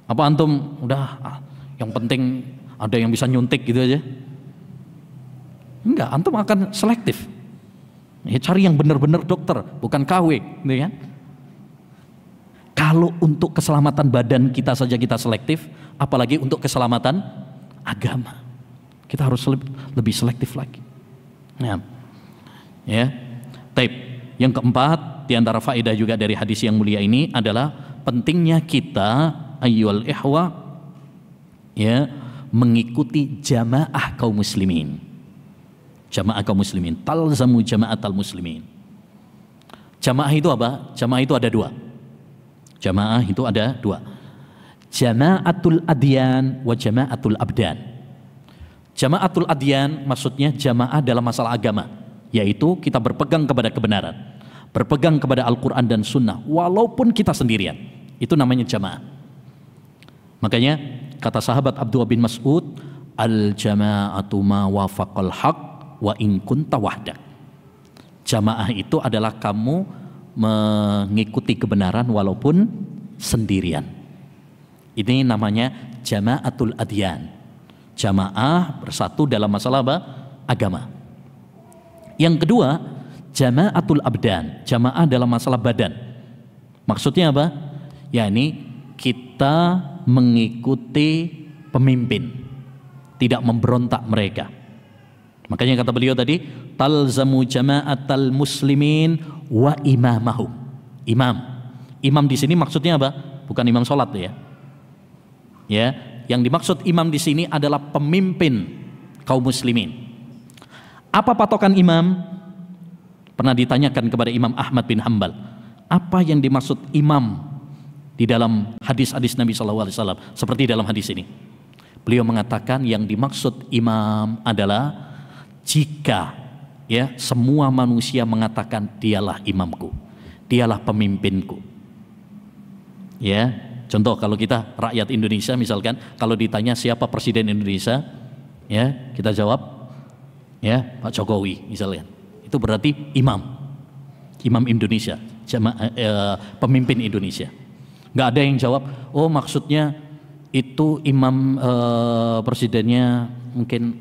apa antum udah yang penting ada yang bisa nyuntik gitu aja? Enggak, antum akan selektif. Ya, cari yang benar-benar dokter, bukan KW, gitu kan? Kalau untuk keselamatan badan kita saja kita selektif, apalagi untuk keselamatan agama, kita harus lebih selektif lagi. Nah, ya, taib. Yang keempat, diantara faedah juga dari hadis yang mulia ini adalah pentingnya kita ayyuhal ikhwa, ya, mengikuti jamaah kaum muslimin. Jamaah kaum muslimin, talzamu jama'atal muslimin. Jamaah itu apa? Jamaah itu ada dua. Jamaah itu ada dua. Jama'atul adyan wa jama'atul abdan. Jama'atul adyan maksudnya jamaah dalam masalah agama, yaitu kita berpegang kepada kebenaran, berpegang kepada Al-Quran dan Sunnah walaupun kita sendirian, itu namanya jamaah. Makanya kata sahabat Abdullah bin Mas'ud, al-jama'atu ma wafaqal haq wa in kunta wahdak. Jamaah itu adalah kamu mengikuti kebenaran walaupun sendirian. Ini namanya jama'atul adyan, jamaah bersatu dalam masalah apa? Agama. Yang kedua, jama'atul abdan, jamaah dalam masalah badan. Maksudnya apa? yakni kita mengikuti pemimpin, tidak memberontak mereka. Makanya kata beliau tadi, talzamu jama'atal muslimin wa imamahum. Imam di sini maksudnya apa? Bukan imam sholat ya. Ya, yang dimaksud imam di sini adalah pemimpin kaum muslimin. Apa patokan imam? Pernah ditanyakan kepada Imam Ahmad bin Hanbal, apa yang dimaksud imam di dalam hadis-hadis Nabi SAW seperti dalam hadis ini? Beliau mengatakan yang dimaksud imam adalah jika ya semua manusia mengatakan dialah imamku, dialah pemimpinku. Ya, contoh kalau kita rakyat Indonesia misalkan, kalau ditanya siapa presiden Indonesia, ya kita jawab ya Pak Jokowi misalnya. Itu berarti imam Indonesia, pemimpin Indonesia. Nggak ada yang jawab, oh maksudnya itu imam presidennya mungkin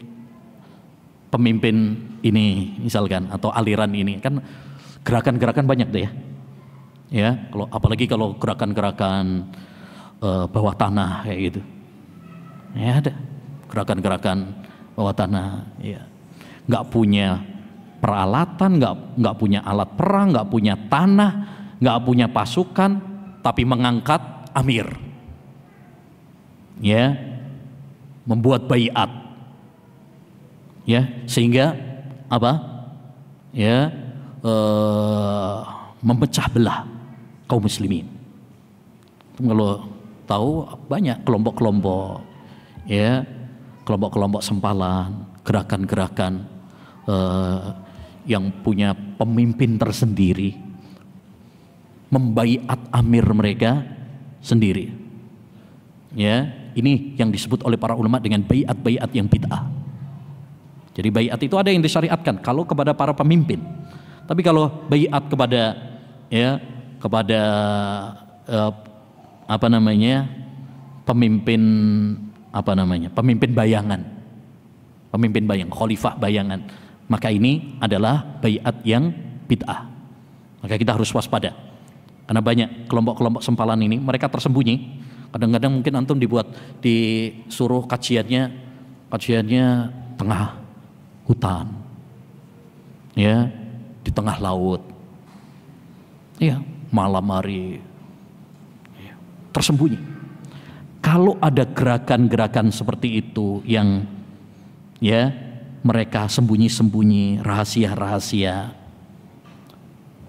pemimpin ini misalkan atau aliran ini. Kan gerakan-gerakan banyak deh ya. Ya, kalau apalagi kalau gerakan-gerakan bawah tanah kayak gitu. Ya ada gerakan-gerakan bawah tanah, ya. Nggak punya peralatan, nggak punya alat perang, nggak punya tanah, nggak punya pasukan, tapi mengangkat amir, ya, membuat baiat, ya, sehingga apa, ya, memecah belah kaum muslimin. Kalau tahu banyak kelompok-kelompok, ya, kelompok-kelompok sempalan, gerakan-gerakan yang punya pemimpin tersendiri, membaiat amir mereka sendiri. Ya, ini yang disebut oleh para ulama dengan baiat-baiat yang bid'ah. Jadi baiat itu ada yang disyariatkan kalau kepada para pemimpin. Tapi kalau baiat kepada pemimpin pemimpin bayangan, khalifah bayangan, maka ini adalah baiat yang bid'ah. Maka kita harus waspada, karena banyak kelompok-kelompok sempalan ini mereka tersembunyi. Kadang-kadang mungkin antum disuruh kajiannya tengah hutan, ya, di tengah laut, ya, malam hari, ya, tersembunyi. Kalau ada gerakan-gerakan seperti itu yang, ya, mereka sembunyi-sembunyi, rahasia-rahasia,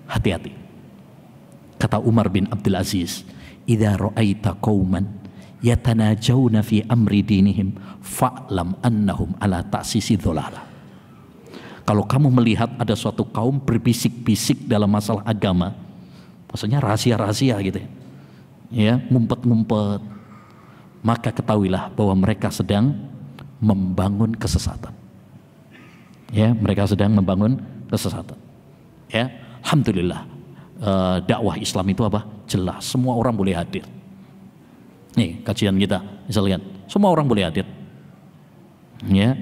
hati-hati. Kata Umar bin Abdul Aziz, "Idza ra'aita qauman yatanajawna fi amri dinihim fa'lam annahum ala ta'sisi dhalalah." Kalau kamu melihat ada suatu kaum berbisik-bisik dalam masalah agama, maksudnya rahasia-rahasia gitu ya, ngumpet-ngumpet, maka ketahuilah bahwa mereka sedang membangun kesesatan. Ya, mereka sedang membangun kesesatan. Ya, alhamdulillah, dakwah Islam itu apa? Jelas, semua orang boleh hadir. Nih kajian kita, misalnya semua orang boleh hadir. Ya,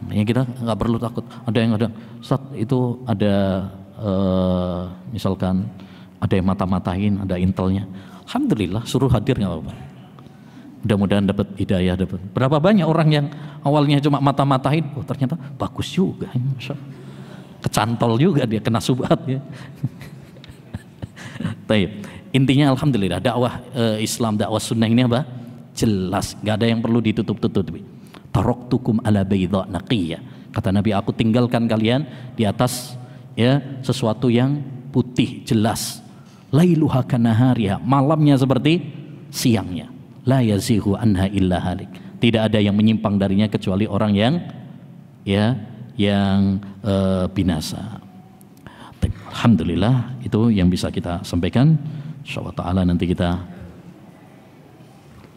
makanya kita nggak perlu takut. Ada yang Ustaz, itu ada misalkan ada yang mata-matain, ada intelnya. Alhamdulillah, suruh hadir nggak apa-apa. Mudah-mudahan dapat hidayah, dapat. Berapa banyak orang yang awalnya cuma mata-matain, oh ternyata bagus juga, kecantol juga dia, kena subhat ya. Taib. Intinya alhamdulillah dakwah Islam, dakwah sunnah ini apa? Jelas, nggak ada yang perlu ditutup-tutupi. Taraktukum ala baydha naqiyah. Kata Nabi, aku tinggalkan kalian di atas, ya, sesuatu yang putih jelas. Lailuha kanahariha, malamnya seperti siangnya. La yazihu anha illa halik. Tidak ada yang menyimpang darinya kecuali orang yang, ya, yang binasa. Alhamdulillah, itu yang bisa kita sampaikan. Insyaallah taala nanti kita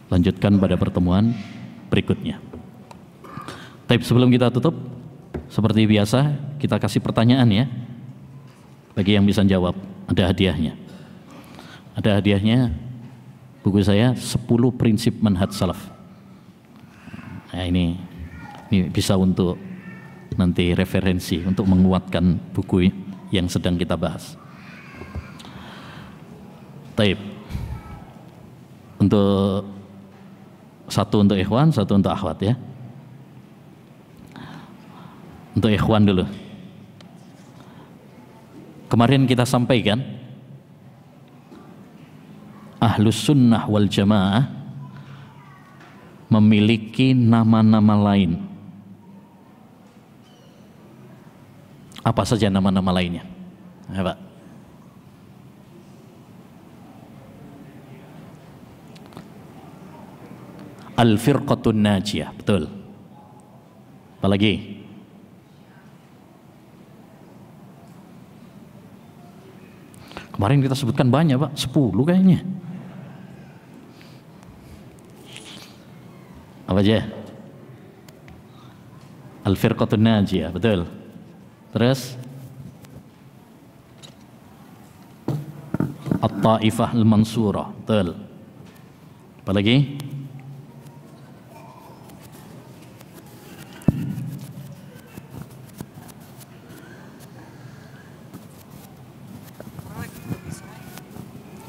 lanjutkan pada pertemuan berikutnya. Tapi sebelum kita tutup, seperti biasa kita kasih pertanyaan ya. Bagi yang bisa jawab, ada hadiahnya. Ada hadiahnya, buku saya 10 prinsip manhaj salaf. Nah, ini bisa untuk nanti referensi untuk menguatkan buku yang sedang kita bahas. Taib. Untuk satu untuk ikhwan, satu untuk akhwat ya. Untuk ikhwan dulu. Kemarin kita sampaikan Ahlus Sunnah wal Jamaah memiliki nama-nama lain. Apa saja nama-nama lainnya? Ya, Pak. Al-Firqatun Najiyah, betul. Apalagi? Kemarin kita sebutkan banyak, Pak, 10 kayaknya. Apa aja? Al-Firqatun Najiyah, betul. Terus At-Taifah Al-Mansurah, betul. Apalagi?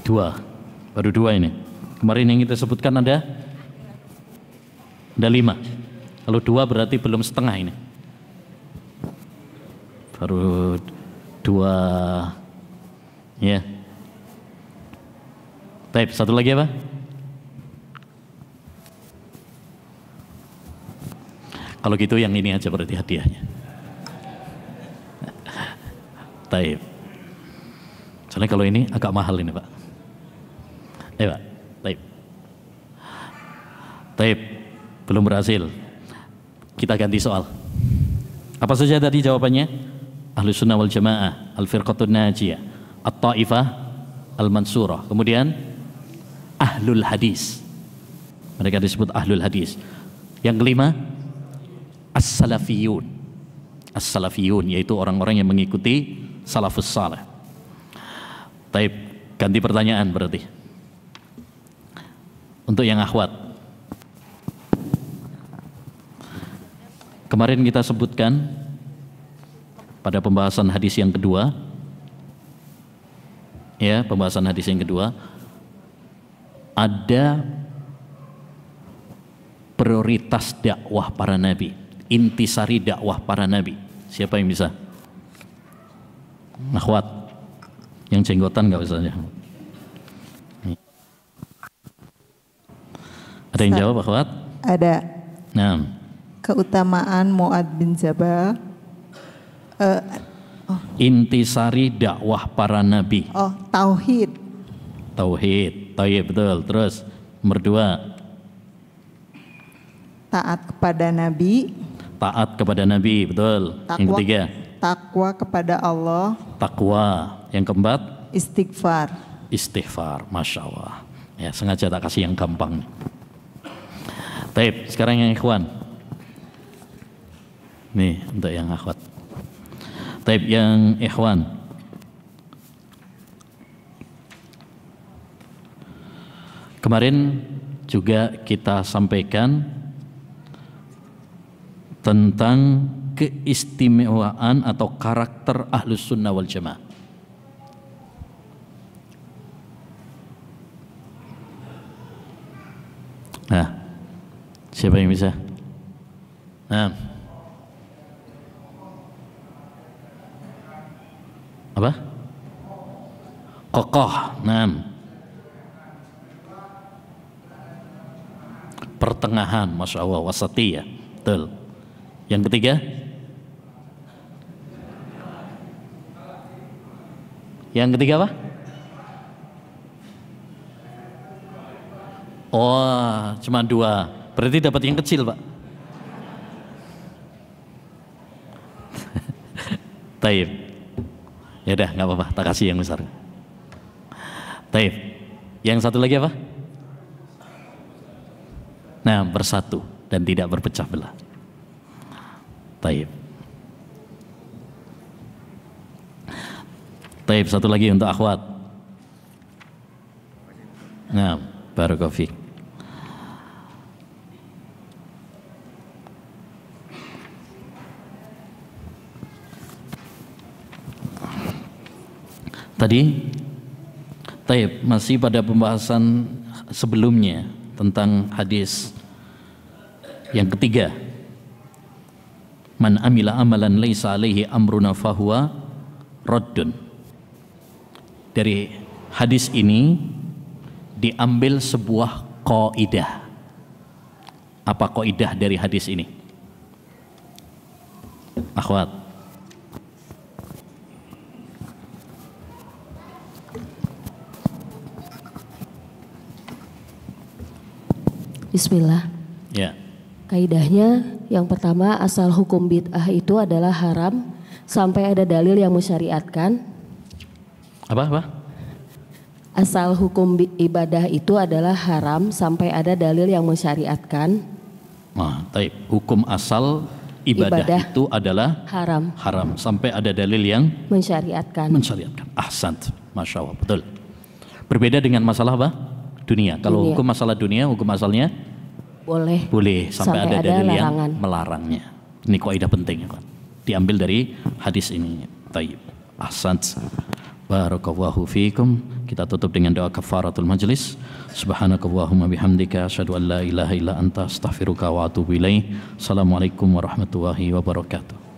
Dua, baru 2 ini. Kemarin yang kita sebutkan ada 5. Kalau 2 berarti belum setengah ini. Baru 2, ya. Baik, satu lagi apa? Kalau gitu yang ini aja berarti hadiahnya. Baik. Soalnya kalau ini agak mahal ini, Pak. Pak. Baik. Baik. Belum berhasil. Kita ganti soal. Apa saja tadi jawabannya? Ahlus Sunnah wal Jamaah, Al-Firqatun Najiyah, At-Taifah Al-Mansurah. Kemudian Ahlul Hadis. Mereka disebut Ahlul Hadis. Yang kelima, As-Salafiyun. As-Salafiyun yaitu orang-orang yang mengikuti Salafus Saleh. Taib, ganti pertanyaan berarti. Untuk yang akhwat. Kemarin kita sebutkan pada pembahasan hadis yang kedua, ya, pembahasan hadis yang kedua, ada prioritas dakwah para nabi, intisari dakwah para nabi. Siapa yang bisa? Akhwat, yang jenggotan nggak usah ya. Ada yang jawab, akhwat? Ada. Nah. Keutamaan Mu'ad bin Jabal. Intisari dakwah para nabi. Oh, tauhid. Tauhid, tayyib, betul. Terus nomor 2. Taat kepada Nabi. Taat kepada Nabi, betul. Yang ketiga. Takwa kepada Allah. Takwa. Yang keempat. Istighfar. Istighfar, Masya Allah. Ya, sengaja tak kasih yang gampang. Taib, sekarang yang ikhwan. Nih, untuk yang akhwat. Taib, yang ikhwan. Kemarin juga kita sampaikan tentang keistimewaan atau karakter Ahlus Sunnah wal Jamaah. Nah, siapa yang bisa? Nah, apa? Kokoh. Nah, pertengahan, Masya Allah, wasati ya, betul. Yang ketiga, apa? Oh, cuma 2. Berarti dapat yang kecil, Pak. Taib. Ya udah, nggak apa-apa, tak kasih yang besar. Taib. Yang satu lagi apa? Nah, bersatu dan tidak berpecah belah. Taib. Taib, satu lagi untuk akhwat. Nah, barakallahu fiik. Tadi, taib, masih pada pembahasan sebelumnya tentang hadis yang ketiga. Man amila amalan laisa alaihi amruna fahuwa raddun. Dari hadis ini diambil sebuah kaidah. Apa kaidah dari hadis ini? Akhwat. Bismillah. Ya. Kaidahnya yang pertama, asal hukum bid'ah itu adalah haram sampai ada dalil yang mensyariatkan. Apa? Asal hukum ibadah itu adalah haram sampai ada dalil yang mensyariatkan. Nah, taib. Hukum asal ibadah itu adalah haram sampai ada dalil yang mensyariatkan. Ahsant, Masya Allah, betul. Berbeda dengan masalah apa? Dunia. Kalau hukum masalah dunia, hukum asalnya boleh sampai ada dalil yang melarangnya. Ini kaidah penting ya, kan? Diambil dari hadis ini. Taib. Ahsant. Barakallahu fiikum. Kita tutup dengan doa kafaratul majlis. Subhanakallahumma bihamdika asyhadu an la ilaha illa anta astaghfiruka wa atubu ilaik. Assalamualaikum warahmatullahi wabarakatuh.